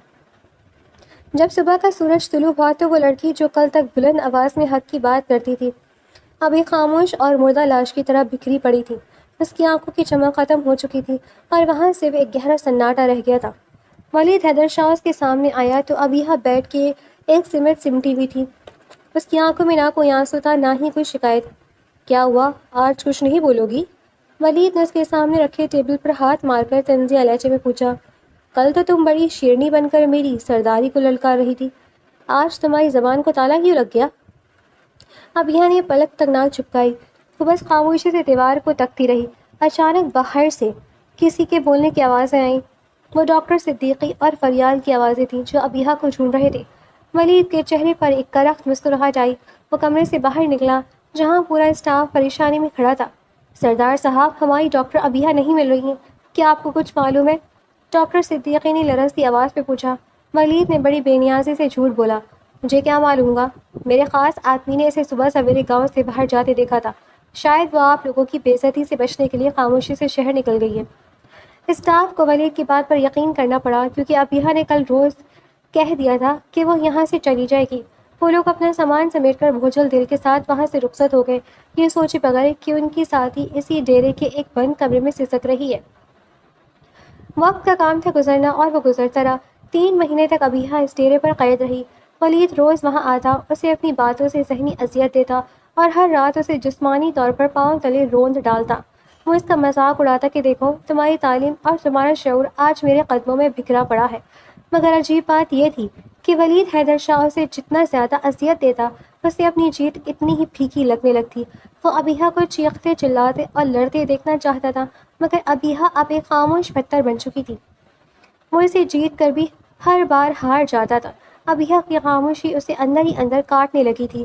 جب صبح کا سورج طلوع ہوا تو وہ لڑکی جو کل تک بلند آواز میں حق کی بات کرتی تھی، اب ایک خاموش اور مردہ لاش کی طرح بکھری پڑی تھی۔ اس کی آنکھوں کی چمک ختم ہو چکی تھی اور وہاں سے وہ ایک گہرا سناٹا رہ گیا تھا۔ ولید حیدر شاہ اس کے سامنے آیا تو ابیحہ بیٹھ کے ایک سمٹی ہوئی تھی۔ اس کی آنکھوں میں نہ کوئی آنسو تھا، نہ ہی کوئی شکایت۔ کیا ہوا؟ آج کچھ نہیں بولو گی؟ ولید نے اس کے سامنے رکھے ٹیبل پر ہاتھ مار کر طنزیہ لہجے میں پوچھا۔ کل تو تم بڑی شیرنی بن کر میری سرداری کو للکار رہی تھی، آج تمہاری زبان کو تالا کیوں لگ گیا؟ ابیحہ نے پلک تک نہ چپکائی، وہ بس خاموشی سے دیوار کو تکتی رہی۔ اچانک باہر سے کسی کے بولنے کی آوازیں آئیں۔ وہ ڈاکٹر صدیقی اور فریال کی آوازیں تھیں جو ابیحہ کو ڈھونڈ رہے تھے۔ ولید کے چہرے پر ایک کرخت مسکراہٹ آئی۔ وہ کمرے سے باہر نکلا جہاں پورا اسٹاف پریشانی میں کھڑا تھا۔ سردار صاحب، ہماری ڈاکٹر ابیحہ نہیں مل رہی ہیں، کیا آپ کو کچھ معلوم ہے؟ ڈاکٹر صدیقی نے لرزتی آواز میں پوچھا۔ ولید نے بڑی بے نیازی سے جھوٹ بولا۔ مجھے کیا معلوم گا؟ میرے خاص آدمی نے اسے صبح سویرے گاؤں سے باہر جاتے دیکھا تھا، شاید وہ آپ لوگوں کی بے عزتی سے بچنے کے لیے خاموشی سے شہر نکل گئی ہے۔ اسٹاف کو ولید کی بات پر یقین کرنا پڑا کیونکہ ابیحہ نے کل روز کہہ دیا تھا کہ وہ یہاں سے چلی جائے گی۔ وہ لوگ اپنا سامان سمیٹ کر بوجھل دل کے ساتھ وہاں سے رخصت ہو گئے، یہ سوچے بغیر کہ ان کی ساتھی اسی ڈیرے کے ایک بند کمرے میں سسک رہی ہے۔ وقت کا کام تھا گزرنا اور وہ گزرتا رہا۔ 3 مہینے تک ابیحہ اس ڈیرے پر قید رہی۔ ولید روز وہاں آتا، اسے اپنی باتوں سے ذہنی اذیت دیتا اور ہر رات اسے جسمانی طور پر پاؤں تلے روند ڈالتا۔ وہ اس کا مذاق اڑاتا کہ دیکھو، تمہاری تعلیم اور تمہارا شعور آج میرے قدموں میں بکھرا پڑا ہے۔ مگر عجیب بات یہ تھی کہ ولید حیدر شاہ اسے جتنا زیادہ اذیت دیتا، اسے اپنی جیت اتنی ہی پھیکی لگنے لگتی۔ وہ ابیحہ کو چیختے، چلاتے اور لڑتے دیکھنا چاہتا تھا، مگر ابیحہ اب ایک خاموش پتھر بن چکی تھی۔ وہ اسے جیت کر بھی ہر بار ہار جاتا تھا۔ ابیحہ کی خاموشی اسے اندر ہی اندر کاٹنے لگی تھی۔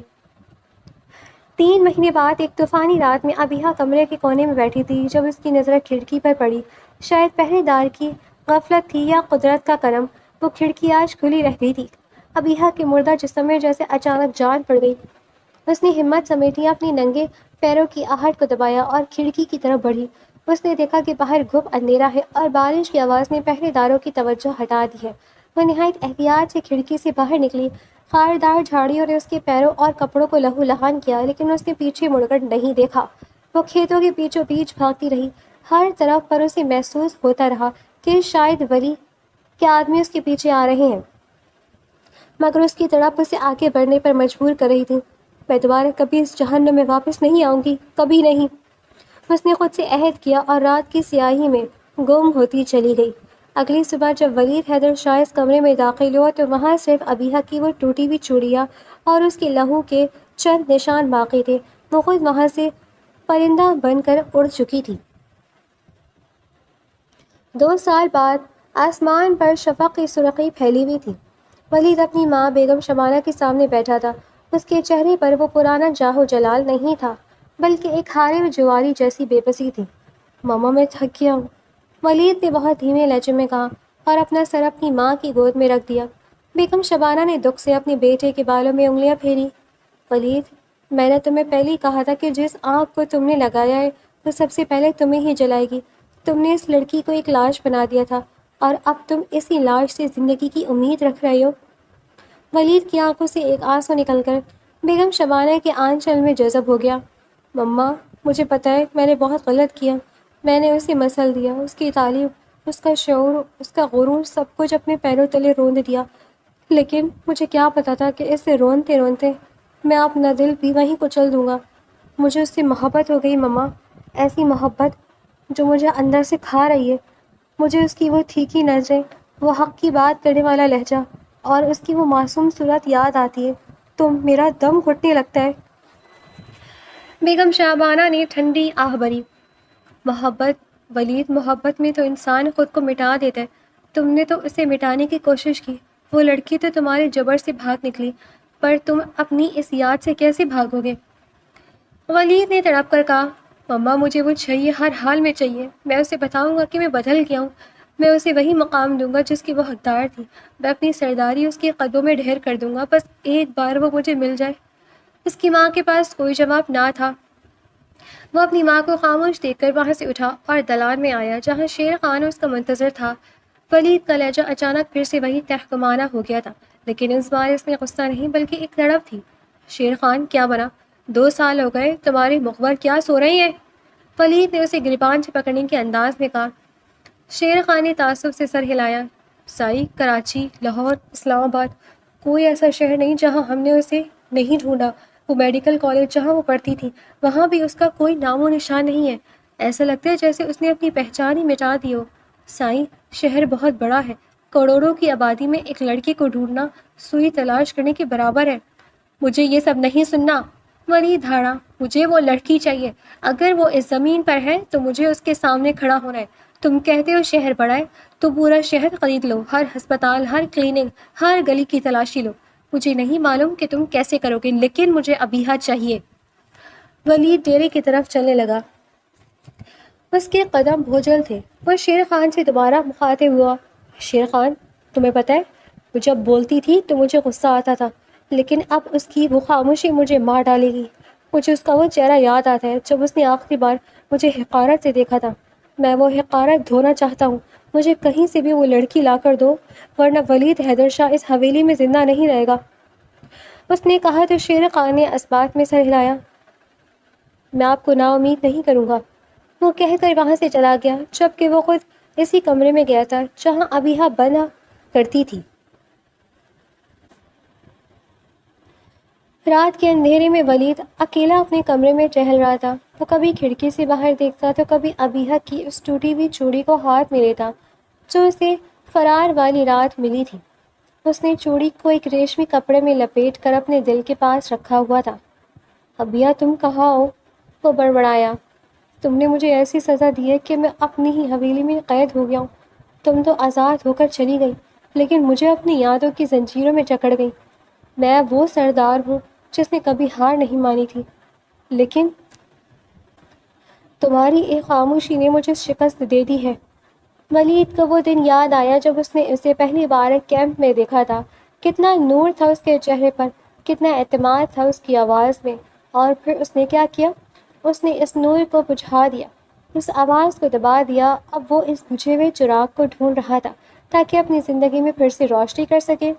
3 مہینے بعد ایک طوفانی رات میں ابیحہ کمرے کے کونے میں بیٹھی تھی جب اس کی نظر کھڑکی پر پڑی۔ شاید پہرے دار کی غفلت تھی یا قدرت کا کرم، وہ کھڑکی آج کھلی رہ گئی تھی۔ ابیحہ کے مردہ جسم میں جیسے اچانک جان پڑ گئی۔ اس نے ہمت سمیٹی، اپنی ننگے پیروں کی آہٹ کو دبایا اور کھڑکی کی طرف بڑھی۔ اس نے دیکھا کہ باہر گھپ اندھیرا ہے اور بارش کی آواز نے پہرے داروں کی توجہ ہٹا دی ہے۔ وہ نہایت احتیاط سے کھڑکی سے باہر نکلی۔ خاردار جھاڑیوں نے اس کے پیروں اور کپڑوں کو لہو لہان کیا، لیکن اس نے پیچھے مڑ کر نہیں دیکھا۔ وہ کھیتوں کے بیچوں بیچ بھاگتی رہی۔ ہر طرف پر اسے محسوس ہوتا رہا کہ شاید ولی کے آدمی اس کے پیچھے آ رہے ہیں، مگر اس کی تڑپ اسے آگے بڑھنے پر مجبور کر رہی تھی۔ میں دوبارہ کبھی اس جہنم میں واپس نہیں آؤں گی، کبھی نہیں، اس نے خود سے عہد کیا اور رات کی سیاہی میں گم ہوتی چلی گئی۔ اگلی صبح جب ولید حیدر شاہ اس کمرے میں داخل ہوا تو وہاں صرف ابیحہ کی وہ ٹوٹی ہوئی چوڑیاں اور اس کے لہو کے چند نشان باقی تھے۔ وہ خود وہاں سے پرندہ بن کر اڑ چکی تھی۔ 2 سال بعد آسمان پر شفق کی سرخی پھیلی ہوئی تھی۔ ولید اپنی ماں بیگم شبانہ کے سامنے بیٹھا تھا۔ اس کے چہرے پر وہ پرانا جاہ و جلال نہیں تھا بلکہ ایک ہارے ہوئے جواری جیسی بے بسی تھی۔ ماما میں تھک گیا ہوں، ولید نے بہت دھیمے لہجے میں کہا اور اپنا سر اپنی ماں کی گود میں رکھ دیا۔ بیگم شبانہ نے دکھ سے اپنے بیٹے کے بالوں میں انگلیاں پھیری۔ ولید، میں نے تمہیں پہلے ہی کہا تھا کہ جس آنکھ کو تم نے لگایا ہے وہ سب سے پہلے تمہیں ہی جلائے گی۔ تم نے اس لڑکی کو ایک لاش بنا دیا تھا اور اب تم اسی لاش سے زندگی کی امید رکھ رہے ہو۔ ولید کی آنکھوں سے ایک آنسو نکل کر بیگم شبانہ کے آنچل میں جذب ہو گیا۔ مما، مجھے پتہ ہے میں نے بہت غلط کیا۔ میں نے اسے مسل دیا، اس کی تعلیم، اس کا شعور، اس کا غرور، سب کچھ اپنے پیروں تلے روند دیا۔ لیکن مجھے کیا پتا تھا کہ اس سے روندتے روندتے میں اپنا دل بھی وہیں کچل دوں گا۔ مجھے اس سے محبت ہو گئی مما، ایسی محبت جو مجھے اندر سے کھا رہی ہے۔ مجھے اس کی وہ تھیکی نظریں، وہ حق کی بات کرنے والا لہجہ اور اس کی وہ معصوم صورت یاد آتی ہے تو میرا دم گھٹنے لگتا ہے۔ بیگم شبانہ نے ٹھنڈی آہ بھری۔ محبت ولید، محبت میں تو انسان خود کو مٹا دیتا ہے۔ تم نے تو اسے مٹانے کی کوشش کی۔ وہ لڑکی تو تمہارے جبر سے بھاگ نکلی، پر تم اپنی اس یاد سے کیسے بھاگو گے؟ ولید نے تڑپ کر کہا، مما مجھے وہ چاہیے، ہر حال میں چاہیے۔ میں اسے بتاؤں گا کہ میں بدل گیا ہوں۔ میں اسے وہی مقام دوں گا جس کی وہ حقدار تھی۔ میں اپنی سرداری اس کے قدموں میں ڈھیر کر دوں گا، بس ایک بار وہ مجھے مل جائے۔ اس کی ماں کے پاس کوئی جواب نہ تھا۔ وہ اپنی ماں کو خاموش دیکھ کر وہاں سے اٹھا اور دالان میں آیا جہاں شیر خان اس کا منتظر تھا۔ ولید کا لہجہ اچانک پھر سے وہی تحکمانہ ہو گیا تھا، لیکن اس بار اس میں غصہ نہیں بلکہ ایک تڑپ تھی۔ شیر خان، کیا بنا؟ 2 سال ہو گئے، تمہارے مخبر کیا سو رہی ہیں؟ ولید نے اسے گریبان سے پکڑنے کے انداز میں کہا۔ شیر خان نے تعصب سے سر ہلایا۔ سائی، کراچی، لاہور، اسلام آباد، کوئی ایسا شہر نہیں جہاں ہم نے اسے نہیں ڈھونڈا۔ وہ میڈیکل کالج جہاں وہ پڑھتی تھی وہاں بھی اس کا کوئی نام و نشان نہیں ہے۔ ایسا لگتا ہے جیسے اس نے اپنی پہچان ہی مٹا دی ہو۔ سائی، شہر بہت بڑا ہے، کروڑوں کی آبادی میں ایک لڑکی کو ڈھونڈنا سوئی تلاش کرنے کے برابر ہے۔ مجھے یہ سب نہیں سننا، ولید دھاڑا۔ مجھے وہ لڑکی چاہیے۔ اگر وہ اس زمین پر ہے تو مجھے اس کے سامنے کھڑا ہونا ہے۔ تم کہتے ہو شہر بڑا ہے تو پورا شہر خرید لو، ہر ہسپتال، ہر کلینک، ہر گلی کی تلاشی لو۔ مجھے نہیں معلوم کہ تم کیسے کرو گے، لیکن مجھے ابیحہ چاہیے۔ ولید ڈیرے کی طرف چلنے لگا۔ اس کے قدم بھوجل تھے۔ وہ شیر خان سے دوبارہ مخاطب ہوا۔ شیر خان، تمہیں پتہ ہے وہ جب بولتی تھی تو مجھے غصہ آتا تھا، لیکن اب اس کی وہ خاموشی مجھے مار ڈالے گی۔ مجھے اس کا وہ چہرہ یاد آتا ہے جب اس نے آخری بار مجھے حقارت سے دیکھا تھا۔ میں وہ حقارت دھونا چاہتا ہوں۔ مجھے کہیں سے بھی وہ لڑکی لا کر دو، ورنہ ولید حیدر شاہ اس حویلی میں زندہ نہیں رہے گا۔ اس نے کہا تو شیر خان نے اسبات میں سر ہلایا۔ میں آپ کو نا امید نہیں کروں گا، وہ کہہ کر وہاں سے چلا گیا، جبکہ وہ خود اسی کمرے میں گیا تھا جہاں ابیحہ بنا کرتی تھی۔ رات کے اندھیرے میں ولید اکیلا اپنے کمرے میں ٹہل رہا تھا۔ وہ کبھی کھڑکی سے باہر دیکھتا تو کبھی ابیحہ کی اس ٹوٹی ہوئی چوڑی کو ہاتھ میں لیتا جو اسے فرار والی رات ملی تھی۔ اس نے چوڑی کو ایک ریشمی کپڑے میں لپیٹ کر اپنے دل کے پاس رکھا ہوا تھا۔ ابیحہ، تم کہاں ہو؟ وہ بڑبڑایا۔ تم نے مجھے ایسی سزا دی ہے کہ میں اپنی ہی حویلی میں قید ہو گیا ہوں۔ تم تو آزاد ہو کر چلی گئی، لیکن مجھے اپنی یادوں کی زنجیروں میں جکڑ گئی۔ میں وہ سردار ہوں جس نے کبھی ہار نہیں مانی تھی، لیکن تمہاری ایک خاموشی نے مجھے شکست دے دی ہے۔ ولید کو وہ دن یاد آیا جب اس نے اسے پہلی بار کیمپ میں دیکھا تھا۔ کتنا نور تھا اس کے چہرے پر، کتنا اعتماد تھا اس کی آواز میں، اور پھر اس نے کیا کیا؟ اس نے اس نور کو بجھا دیا، اس آواز کو دبا دیا۔ اب وہ اس بجھے ہوئے چراغ کو ڈھونڈ رہا تھا تاکہ اپنی زندگی میں پھر سے روشنی کر سکے۔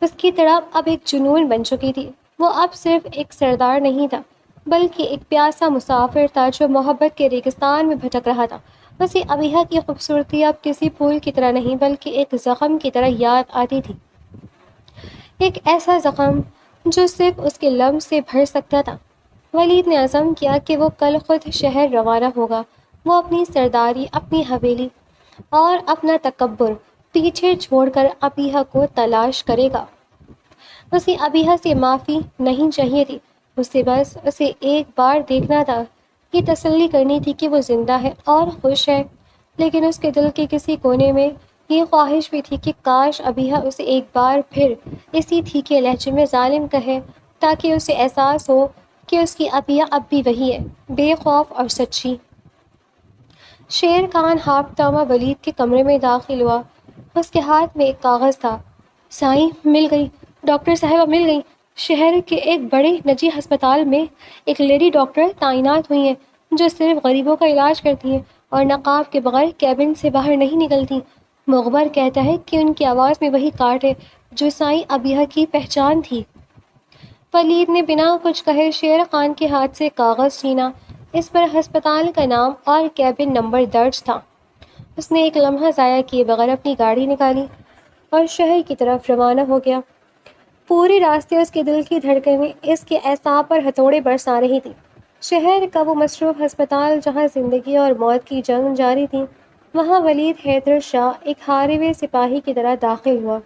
اس کی تڑپ اب ایک جنون بن چکی تھی۔ وہ اب صرف ایک سردار نہیں تھا بلکہ ایک پیاسا مسافر تھا جو محبت کے ریگستان میں بھٹک رہا تھا۔ اسے ابیحہ کی خوبصورتی اب کسی پھول کی طرح نہیں بلکہ ایک زخم کی طرح یاد آتی تھی، ایک ایسا زخم جو صرف اس کے لمس سے بھر سکتا تھا۔ ولید نے عزم کیا کہ وہ کل خود شہر روانہ ہوگا۔ وہ اپنی سرداری، اپنی حویلی، اور اپنا تکبر پیچھے چھوڑ کر ابیہ کو تلاش کرے گا۔ اسے ابیہ سے معافی نہیں چاہیے تھی، اسے بس اسے ایک بار دیکھنا تھا، یہ تسلی کرنی تھی کہ وہ زندہ ہے اور خوش ہے۔ لیکن اس کے دل کے کسی کونے میں یہ خواہش بھی تھی کہ کاش ابیہ اسے ایک بار پھر اسی تھیکے لہجے میں ظالم کہے، تاکہ اسے احساس ہو کہ اس کی ابیہ اب بھی وہی ہے، بے خوف اور سچی۔ شیر خان ہانپتا ہوا ولید کے کمرے میں داخل ہوا۔ اس کے ہاتھ میں ایک کاغذ تھا۔ سائیں مل گئی، ڈاکٹر صاحبہ مل گئی۔ شہر کے ایک بڑے نجی ہسپتال میں ایک لیڈی ڈاکٹر تعینات ہوئی ہیں جو صرف غریبوں کا علاج کرتی ہیں اور نقاب کے بغیر کیبن سے باہر نہیں نکلتی۔ مخبر کہتا ہے کہ ان کی آواز میں وہی کاٹ ہے جو سائیں ابیہ کی پہچان تھی۔ ولید نے بنا کچھ کہے شیر خان کے ہاتھ سے کاغذ چھینا۔ اس پر ہسپتال کا نام اور کیبن نمبر درج تھا۔ اس نے ایک لمحہ ضائع کیے بغیر اپنی گاڑی نکالی اور شہر کی طرف روانہ ہو گیا۔ پورے راستے اس کے دل کی دھڑکنیں اس کے اعصاب پر ہتھوڑے برسا رہی تھی۔ شہر کا وہ مصروف ہسپتال جہاں زندگی اور موت کی جنگ جاری تھی، وہاں ولید حیدر شاہ ایک ہارے ہوئے سپاہی کی طرح داخل ہوا۔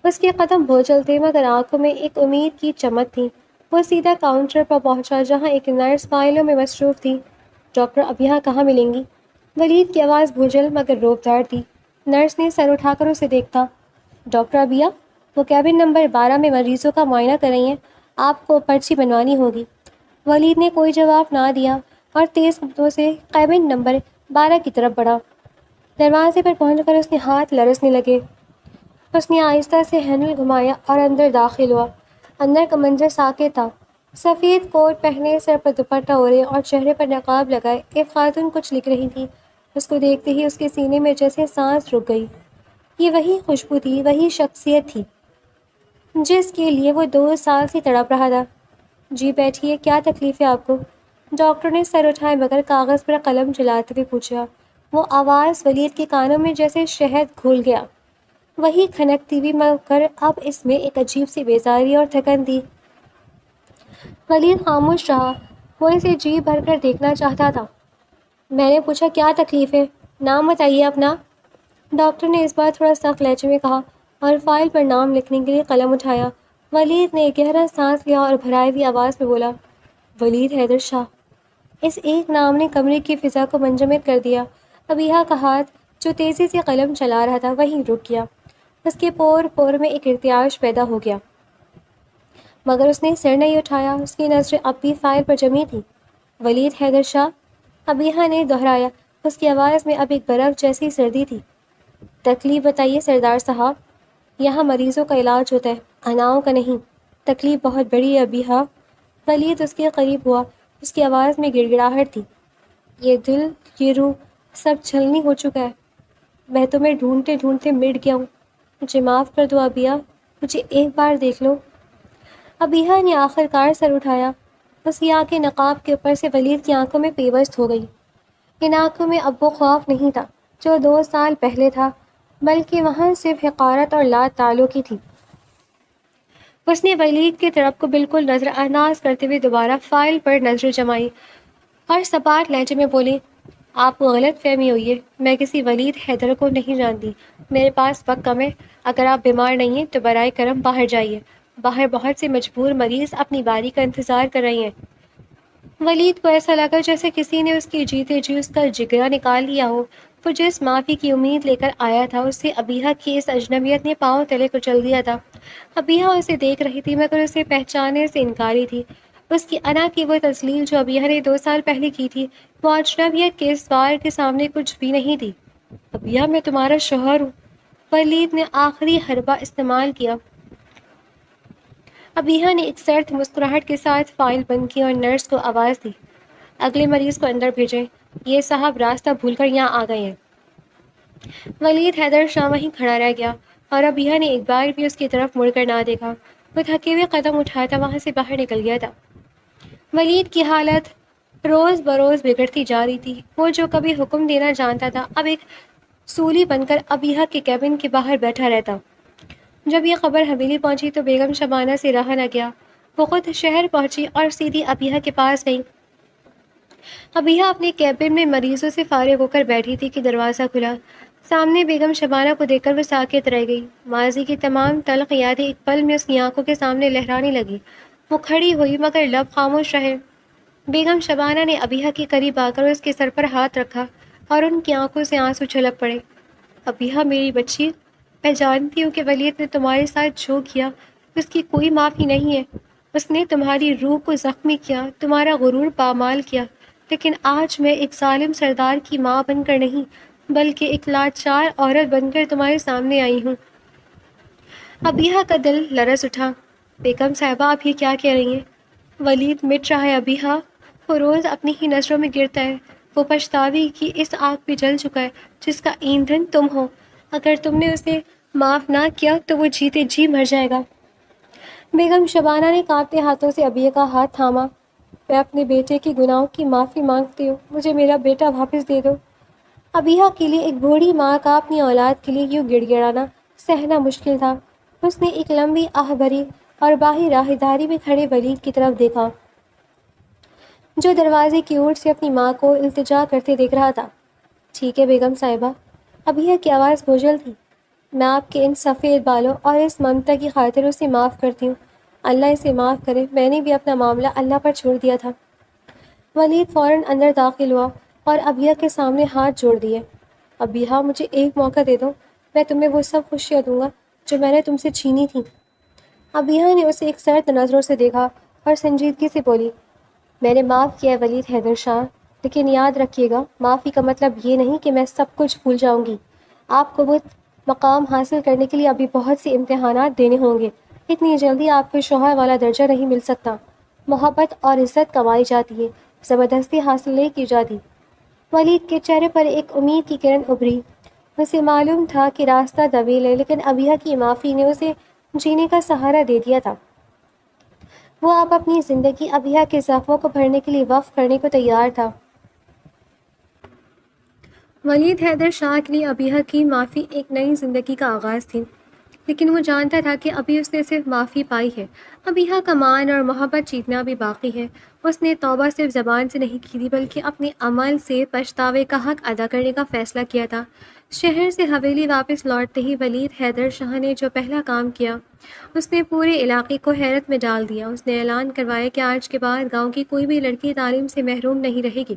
اس کے قدم بوجھل تھے مگر آنکھوں میں ایک امید کی چمک تھی۔ وہ سیدھا کاؤنٹر پر پہنچا جہاں ایک نرس فائلوں میں مصروف تھی۔ ڈاکٹر ابیہ کہاں ملیں گی؟ ولید کی آواز بوجھل مگر روبدار تھی۔ نرس نے سر اٹھا کر اسے دیکھا۔ ڈاکٹر ابیہ، وہ کیبن نمبر 12 میں مریضوں کا معائنہ کر رہی ہیں، آپ کو پرچی بنوانی ہوگی۔ ولید نے کوئی جواب نہ دیا اور تیز قدموں سے کیبن نمبر 12 کی طرف بڑھا۔ دروازے پر پہنچ کر اس کے ہاتھ لرزنے لگے۔ اس نے آہستہ سے ہینڈل گھمایا اور اندر داخل ہوا۔ اندر کا منظر ساکت تھا۔ سفید کوٹ پہنے، سر پر دوپٹہ اوڑھے اور چہرے پر نقاب لگائے ایک خاتون کچھ لکھ رہی تھی۔ اس کو دیکھتے ہی اس کے سینے میں جیسے سانس رک گئی۔ یہ وہی خوشبو تھی، وہی شخصیت تھی جس کے لیے وہ 2 سال سے تڑپ رہا تھا۔ جی بیٹھیے، کیا تکلیف ہے آپ کو؟ ڈاکٹر نے سر اٹھائے مگر کاغذ پر قلم چلاتے ہوئے پوچھا۔ وہ آواز ولید کے کانوں میں جیسے شہد گھل گیا، وہی کھنکتی ہوئی مگر اب اس میں ایک عجیب سی بیزاری اور تھکن تھی۔ ولید خاموش رہا، وہ اسے جی بھر کر دیکھنا چاہتا تھا۔ میں نے پوچھا کیا تکلیف ہے؟ نام بتائیے اپنا۔ ڈاکٹر نے اس بار تھوڑا سخت لہجے میں کہا اور فائل پر نام لکھنے کے لیے قلم اٹھایا۔ ولید نے گہرا سانس لیا اور بھرائی ہوئی آواز میں بولا، ولید حیدر شاہ۔ اس ایک نام نے کمرے کی فضا کو منجمد کر دیا۔ ابیہ کا ہاتھ جو تیزی سے قلم چلا رہا تھا وہیں رک گیا۔ اس کے پور پور میں ایک ارتعاش پیدا ہو گیا مگر اس نے سر نہیں اٹھایا۔ اس کی نظریں اب بھی فائل پر جمی تھیں۔ ولید حیدر شاہ، ابیہ نے دہرایا۔ اس کی آواز میں اب ایک برف جیسی سردی تھی۔ تکلیف بتائیے سردار صاحب، یہاں مریضوں کا علاج ہوتا ہے، اناؤں کا نہیں۔ تکلیف بہت بڑی ہے ابیہ۔ ولید اس کے قریب ہوا، اس کی آواز میں گڑ گڑاہٹ تھی۔ یہ دل، یہ روح، سب چھلنی ہو چکا ہے۔ میں تمہیں ڈھونڈتے ڈھونڈتے مٹ گیا ہوں، مجھے معاف کر دو ابیہ، مجھے ایک بار دیکھ لو۔ ابیہ نے آخر کار سر اٹھایا۔ اس کی آنکھیں نقاب کے اوپر سے ولید کی آنکھوں میں پیوست ہو گئی۔ ان آنکھوں میں اب وہ خوف نہیں تھا جو 2 سال پہلے تھا، بلکہ وہاں صرف حقارت اور لا تعلقی تھی۔ اس نے ولید کی طرف کو بالکل نظر انداز کرتے ہوئے دوبارہ فائل پر نظر جمائی اور سپاٹ لہجے میں بولی، آپ کو غلط فہمی ہوئی ہے، میں کسی ولید حیدر کو نہیں جانتی۔ میرے پاس وقت کم ہے، اگر آپ بیمار نہیں ہیں تو برائے کرم باہر جائیے، باہر بہت سے مجبور مریض اپنی باری کا انتظار کر رہے ہیں۔ ولید کو ایسا لگا جیسے کسی نے اس کی جیتے جی اس کا جگرا نکال لیا ہو۔ وہ جس معافی کی امید لے کر آیا تھا اسے ابیہ کی اس اجنبیت نے پاؤں تلے کچل دیا تھا۔ ابیہ اسے دیکھ رہی تھی مگر اسے پہچاننے سے انکاری تھی۔ اس کی انا کی وہ تذلیل جو ابیہ نے 2 سال پہلے کی تھی، وہ اجنبیت کے اس وار کے سامنے کچھ بھی نہیں تھی۔ ابیہ، میں تمہارا شوہر ہوں۔ ولید نے آخری حربہ استعمال کیا۔ ابیہ نے ایک سرد مسکراہٹ کے ساتھ فائل بند کی اور نرس کو آواز دی، اگلے مریض کو اندر بھیجیں، یہ صاحب راستہ بھول کر یہاں آ گئے ہیں۔ ولید حیدر شاہ وہیں کھڑا رہ گیا اور ابیہ نے ایک بار بھی اس کی طرف مڑ کر نہ دیکھا۔ وہ تھکے ہوئے قدم اٹھاتا وہاں سے باہر نکل گیا تھا۔ ولید کی حالت روز بروز بگڑتی جا رہی تھی۔ وہ جو کبھی حکم دینا جانتا تھا اب ایک سولی بن کر ابیہ کے کیبن کے باہر بیٹھا رہتا۔ جب یہ خبر حویلی پہنچی تو بیگم شبانہ سے رہا نہ گیا۔ وہ خود شہر پہنچی اور سیدھی ابیہ کے پاس گئی۔ ابیہا اپنے کیبن میں مریضوں سے فارغ ہو کر بیٹھی تھی کہ دروازہ کھلا۔ سامنے بیگم شبانہ کو دیکھ کر وہ ساکت رہ گئی۔ ماضی کی تمام تلخ یادیں ایک پل میں اس کی آنکھوں کے سامنے لہرانے لگی۔ وہ کھڑی ہوئی مگر لب خاموش رہے۔ بیگم شبانہ نے ابیہا کے قریب آ کر اس کے سر پر ہاتھ رکھا اور ان کی آنکھوں سے آنسو چھلک پڑے۔ ابیہا میری بچی، میں جانتی ہوں کہ ولید نے تمہارے ساتھ جو کیا اس کی کوئی معافی نہیں ہے۔ اس نے تمہاری روح کو زخمی کیا، تمہارا غرور پامال کیا، لیکن آج میں ایک ظالم سردار کی ماں بن کر نہیں بلکہ ایک لاچار عورت بن کر تمہارے سامنے آئی ہوں۔ ابیہا کا دل لرز اٹھا۔ بیگم صاحبہ آپ یہ کیا کہہ رہی ہیں؟ ولید مٹ رہا ہے ابیہا، وہ روز اپنی ہی نظروں میں گرتا ہے، وہ پچھتاوے کی اس آگ پہ جل چکا ہے جس کا ایندھن تم ہو۔ اگر تم نے اسے معاف نہ کیا تو وہ جیتے جی مر جائے گا۔ بیگم شبانہ نے کانپتے ہاتھوں سے ابیہا کا ہاتھ تھاما۔ میں اپنے بیٹے کے گناہوں کی معافی مانگتی ہوں، مجھے میرا بیٹا واپس دے دو۔ ابیہا کے لیے ایک بوڑھی ماں کا اپنی اولاد کے لیے یوں گڑ گڑانا سہنا مشکل تھا۔ اس نے ایک لمبی آہ بھری اور باہی راہداری میں کھڑے ولید کی طرف دیکھا جو دروازے کی اور سے اپنی ماں کو التجا کرتے دیکھ رہا تھا۔ ٹھیک ہے بیگم صاحبہ، ابیہا کی آواز بوجھل تھی، میں آپ کے ان سفید بالوں اور اس ممتا کی خاطر اسے معاف کرتی ہوں۔ اللہ اسے معاف کرے، میں نے بھی اپنا معاملہ اللہ پر چھوڑ دیا تھا۔ ولید فوراً اندر داخل ہوا اور ابیہا کے سامنے ہاتھ جوڑ دیے۔ ابیہا مجھے ایک موقع دے دو، میں تمہیں وہ سب خوشیاں دوں گا جو میں نے تم سے چھینی تھیں۔ ابیہا نے اسے ایک سرد نظروں سے دیکھا اور سنجیدگی سے بولی، میں نے معاف کیا ہے ولید حیدر شاہ، لیکن یاد رکھیے گا معافی کا مطلب یہ نہیں کہ میں سب کچھ بھول جاؤں گی۔ آپ کو وہ مقام حاصل کرنے کے لیے ابھی بہت سے امتحانات دینے ہوں گے۔ اتنی جلدی آپ کو شوہر والا درجہ نہیں مل سکتا۔ محبت اور عزت کمائی جاتی ہے، زبردستی حاصل نہیں کی جاتی۔ ولید کے چہرے پر ایک امید کی کرن ابھری۔ اسے معلوم تھا کہ راستہ طویل ہے، لیکن ابیہا کی معافی نے اسے جینے کا سہارا دے دیا تھا۔ وہ اب اپنی زندگی ابیہا کے زخموں کو بھرنے کے لیے وقف کرنے کو تیار تھا۔ ولید حیدر شاہ کے لیے ابیہا کی معافی ایک نئی زندگی کا آغاز تھی، لیکن وہ جانتا تھا کہ ابھی اس نے صرف معافی پائی ہے، ابیہا کا مان اور محبت جیتنا بھی باقی ہے۔ اس نے توبہ صرف زبان سے نہیں کی تھی بلکہ اپنے عمل سے پچھتاوے کا حق ادا کرنے کا فیصلہ کیا تھا۔ شہر سے حویلی واپس لوٹتے ہی ولید حیدر شاہ نے جو پہلا کام کیا اس نے پورے علاقے کو حیرت میں ڈال دیا۔ اس نے اعلان کروایا کہ آج کے بعد گاؤں کی کوئی بھی لڑکی تعلیم سے محروم نہیں رہے گی۔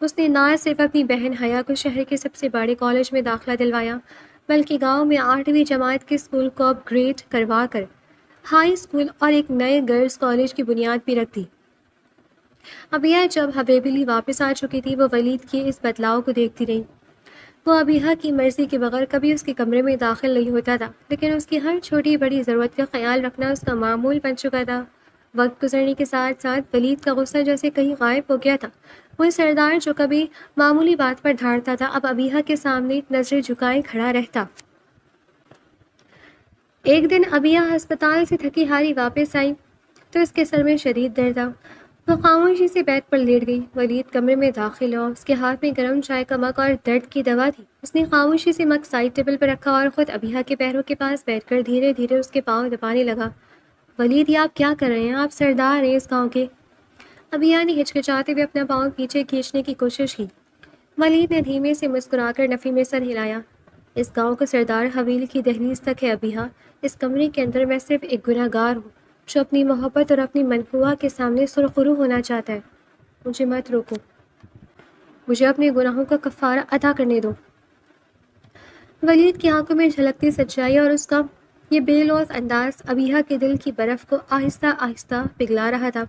اس نے نہ صرف اپنی بہن حیا کو شہر کے سب سے بڑے کالج میں داخلہ دلوایا بلکہ گاؤں میں 8ویں جماعت کے اسکول کو اپ گریڈ کروا کر ہائی اسکول اور ایک نئے گرلز کالج کی بنیاد بھی رکھ دی۔ ابیہا جب حویلی واپس آ چکی تھی وہ ولید کے اس بدلاؤ کو دیکھتی رہی۔ وہ ابیہا کی مرضی کے بغیر کبھی اس کے کمرے میں داخل نہیں ہوتا تھا، لیکن اس کی ہر چھوٹی بڑی ضرورت کا خیال رکھنا اس کا معمول بن چکا تھا۔ وقت گزرنے کے ساتھ ساتھ ولید کا غصہ جیسے کہیں غائب ہو گیا تھا۔ وہ سردار جو کبھی معمولی بات پر دھاڑتا تھا اب ابیہا کے سامنے نظریں جھکائے کھڑا رہتا۔ ایک دن ابیہا ہسپتال سے تھکی ہاری واپس آئی تو اس کے سر میں شدید درد تھا۔ وہ خاموشی سے بیڈ پر لیٹ گئی۔ ولید کمرے میں داخل ہوا، اس کے ہاتھ میں گرم چائے کا مگ اور درد کی دوا تھی۔ اس نے خاموشی سے مگ سائڈ ٹیبل پر رکھا اور خود ابیہا کے پیروں کے پاس بیٹھ کر دھیرے دھیرے اس کے پاؤں دبانے لگا۔ ولید یہ آپ کیا کر رہے ہیں؟ آپ سردار ہیں اس گاؤں کے۔ ابیہا نے ہچکچاتے ہوئے اپنا پاؤں پیچھے کھینچنے کی کوشش کی۔ ولید نے دھیمے سے مسکرا کر نفی میں سر ہلایا۔ اس گاؤں کا سردار حویلی کی دہلیز تک ہے ابیہا، اس کمرے کے اندر میں صرف ایک گناہ گار ہوں جو اپنی محبت اور اپنی منقوہ کے سامنے سرخرو ہونا چاہتا ہے۔ مجھے مت روکو، مجھے اپنے گناہوں کا کفارہ ادا کرنے دو۔ ولید کی آنکھوں میں جھلکتی سچائی اور اس کا یہ بے لوث انداز ابیہا کے دل کی برف کو آہستہ آہستہ پگھلا رہا تھا۔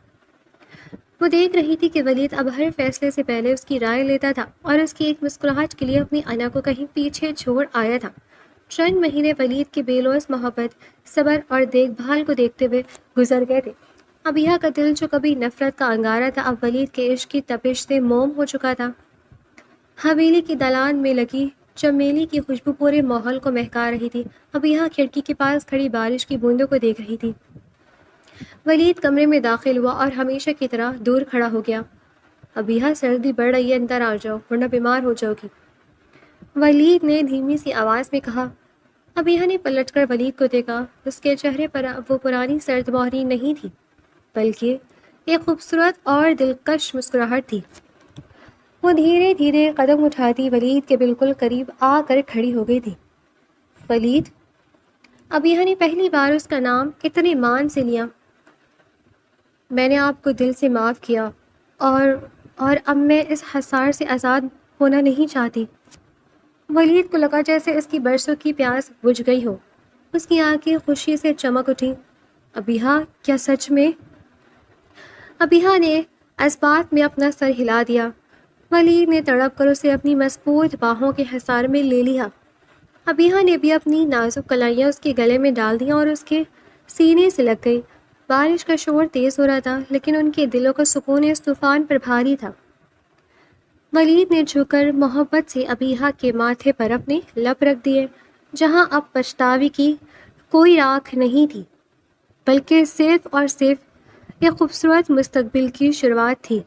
وہ دیکھ رہی تھی کہ ولید اب ہر فیصلے سے پہلے اس کی رائے لیتا تھا اور اس کی ایک مسکراہٹ کے لیے اپنی انا کو کہیں پیچھے چھوڑ آیا تھا۔ چند مہینے ولید کی بے لوث محبت، صبر اور دیکھ بھال کو دیکھتے ہوئے گزر گئے تھے۔ ابیہا کا دل جو کبھی نفرت کا انگارہ تھا اب ولید کے عشق کی تپش سے موم ہو چکا تھا۔ حویلی کی دالان میں لگی چمیلی کی خوشبو پورے ماحول کو مہکا رہی تھی۔ ابیہا کھڑکی کے پاس کھڑی بارش کی بوندوں کو دیکھ رہی تھی۔ ولید کمرے میں داخل ہوا اور ہمیشہ کی طرح دور کھڑا ہو گیا۔ ابیہا سردی بڑھ رہی ہے، اندر آ جاؤ ورنہ بیمار ہو جاؤ گی، ولید نے دھیمی سی آواز میں کہا۔ ابیہا نے پلٹ کر ولید کو دیکھا۔ اس کے چہرے پر وہ پرانی سرد مہری نہیں تھی بلکہ ایک خوبصورت اور دلکش مسکراہٹ تھی۔ وہ دھیرے دھیرے قدم اٹھاتی ولید کے بالکل قریب آ کر کھڑی ہو گئی تھی۔ ولید، ابیہ نے پہلی بار اس کا نام اتنے مان سے لیا۔ میں نے آپ کو دل سے معاف کیا اور اب میں اس حصار سے آزاد ہونا نہیں چاہتی۔ ولید کو لگا جیسے اس کی برسوں کی پیاس بجھ گئی ہو۔ اس کی آنکھیں خوشی سے چمک اٹھی۔ ابیہ، کیا سچ میں؟ ابیہ نے اس بات میں اپنا سر ہلا دیا۔ ولید نے تڑپ کر اسے اپنی مضبوط باہوں کے حصار میں لے لیا۔ ابیہ نے بھی اپنی نازک کلائیاں اس کے گلے میں ڈال دیں اور اس کے سینے سے لگ گئی۔ بارش کا شور تیز ہو رہا تھا، لیکن ان کے دلوں کا سکون اس طوفان پر بھاری تھا۔ ولید نے جھک کر محبت سے ابیہ کے ماتھے پر اپنے لب رکھ دیے، جہاں اب پچھتاوے کی کوئی راکھ نہیں تھی، بلکہ صرف اور صرف ایک خوبصورت مستقبل کی شروعات تھی۔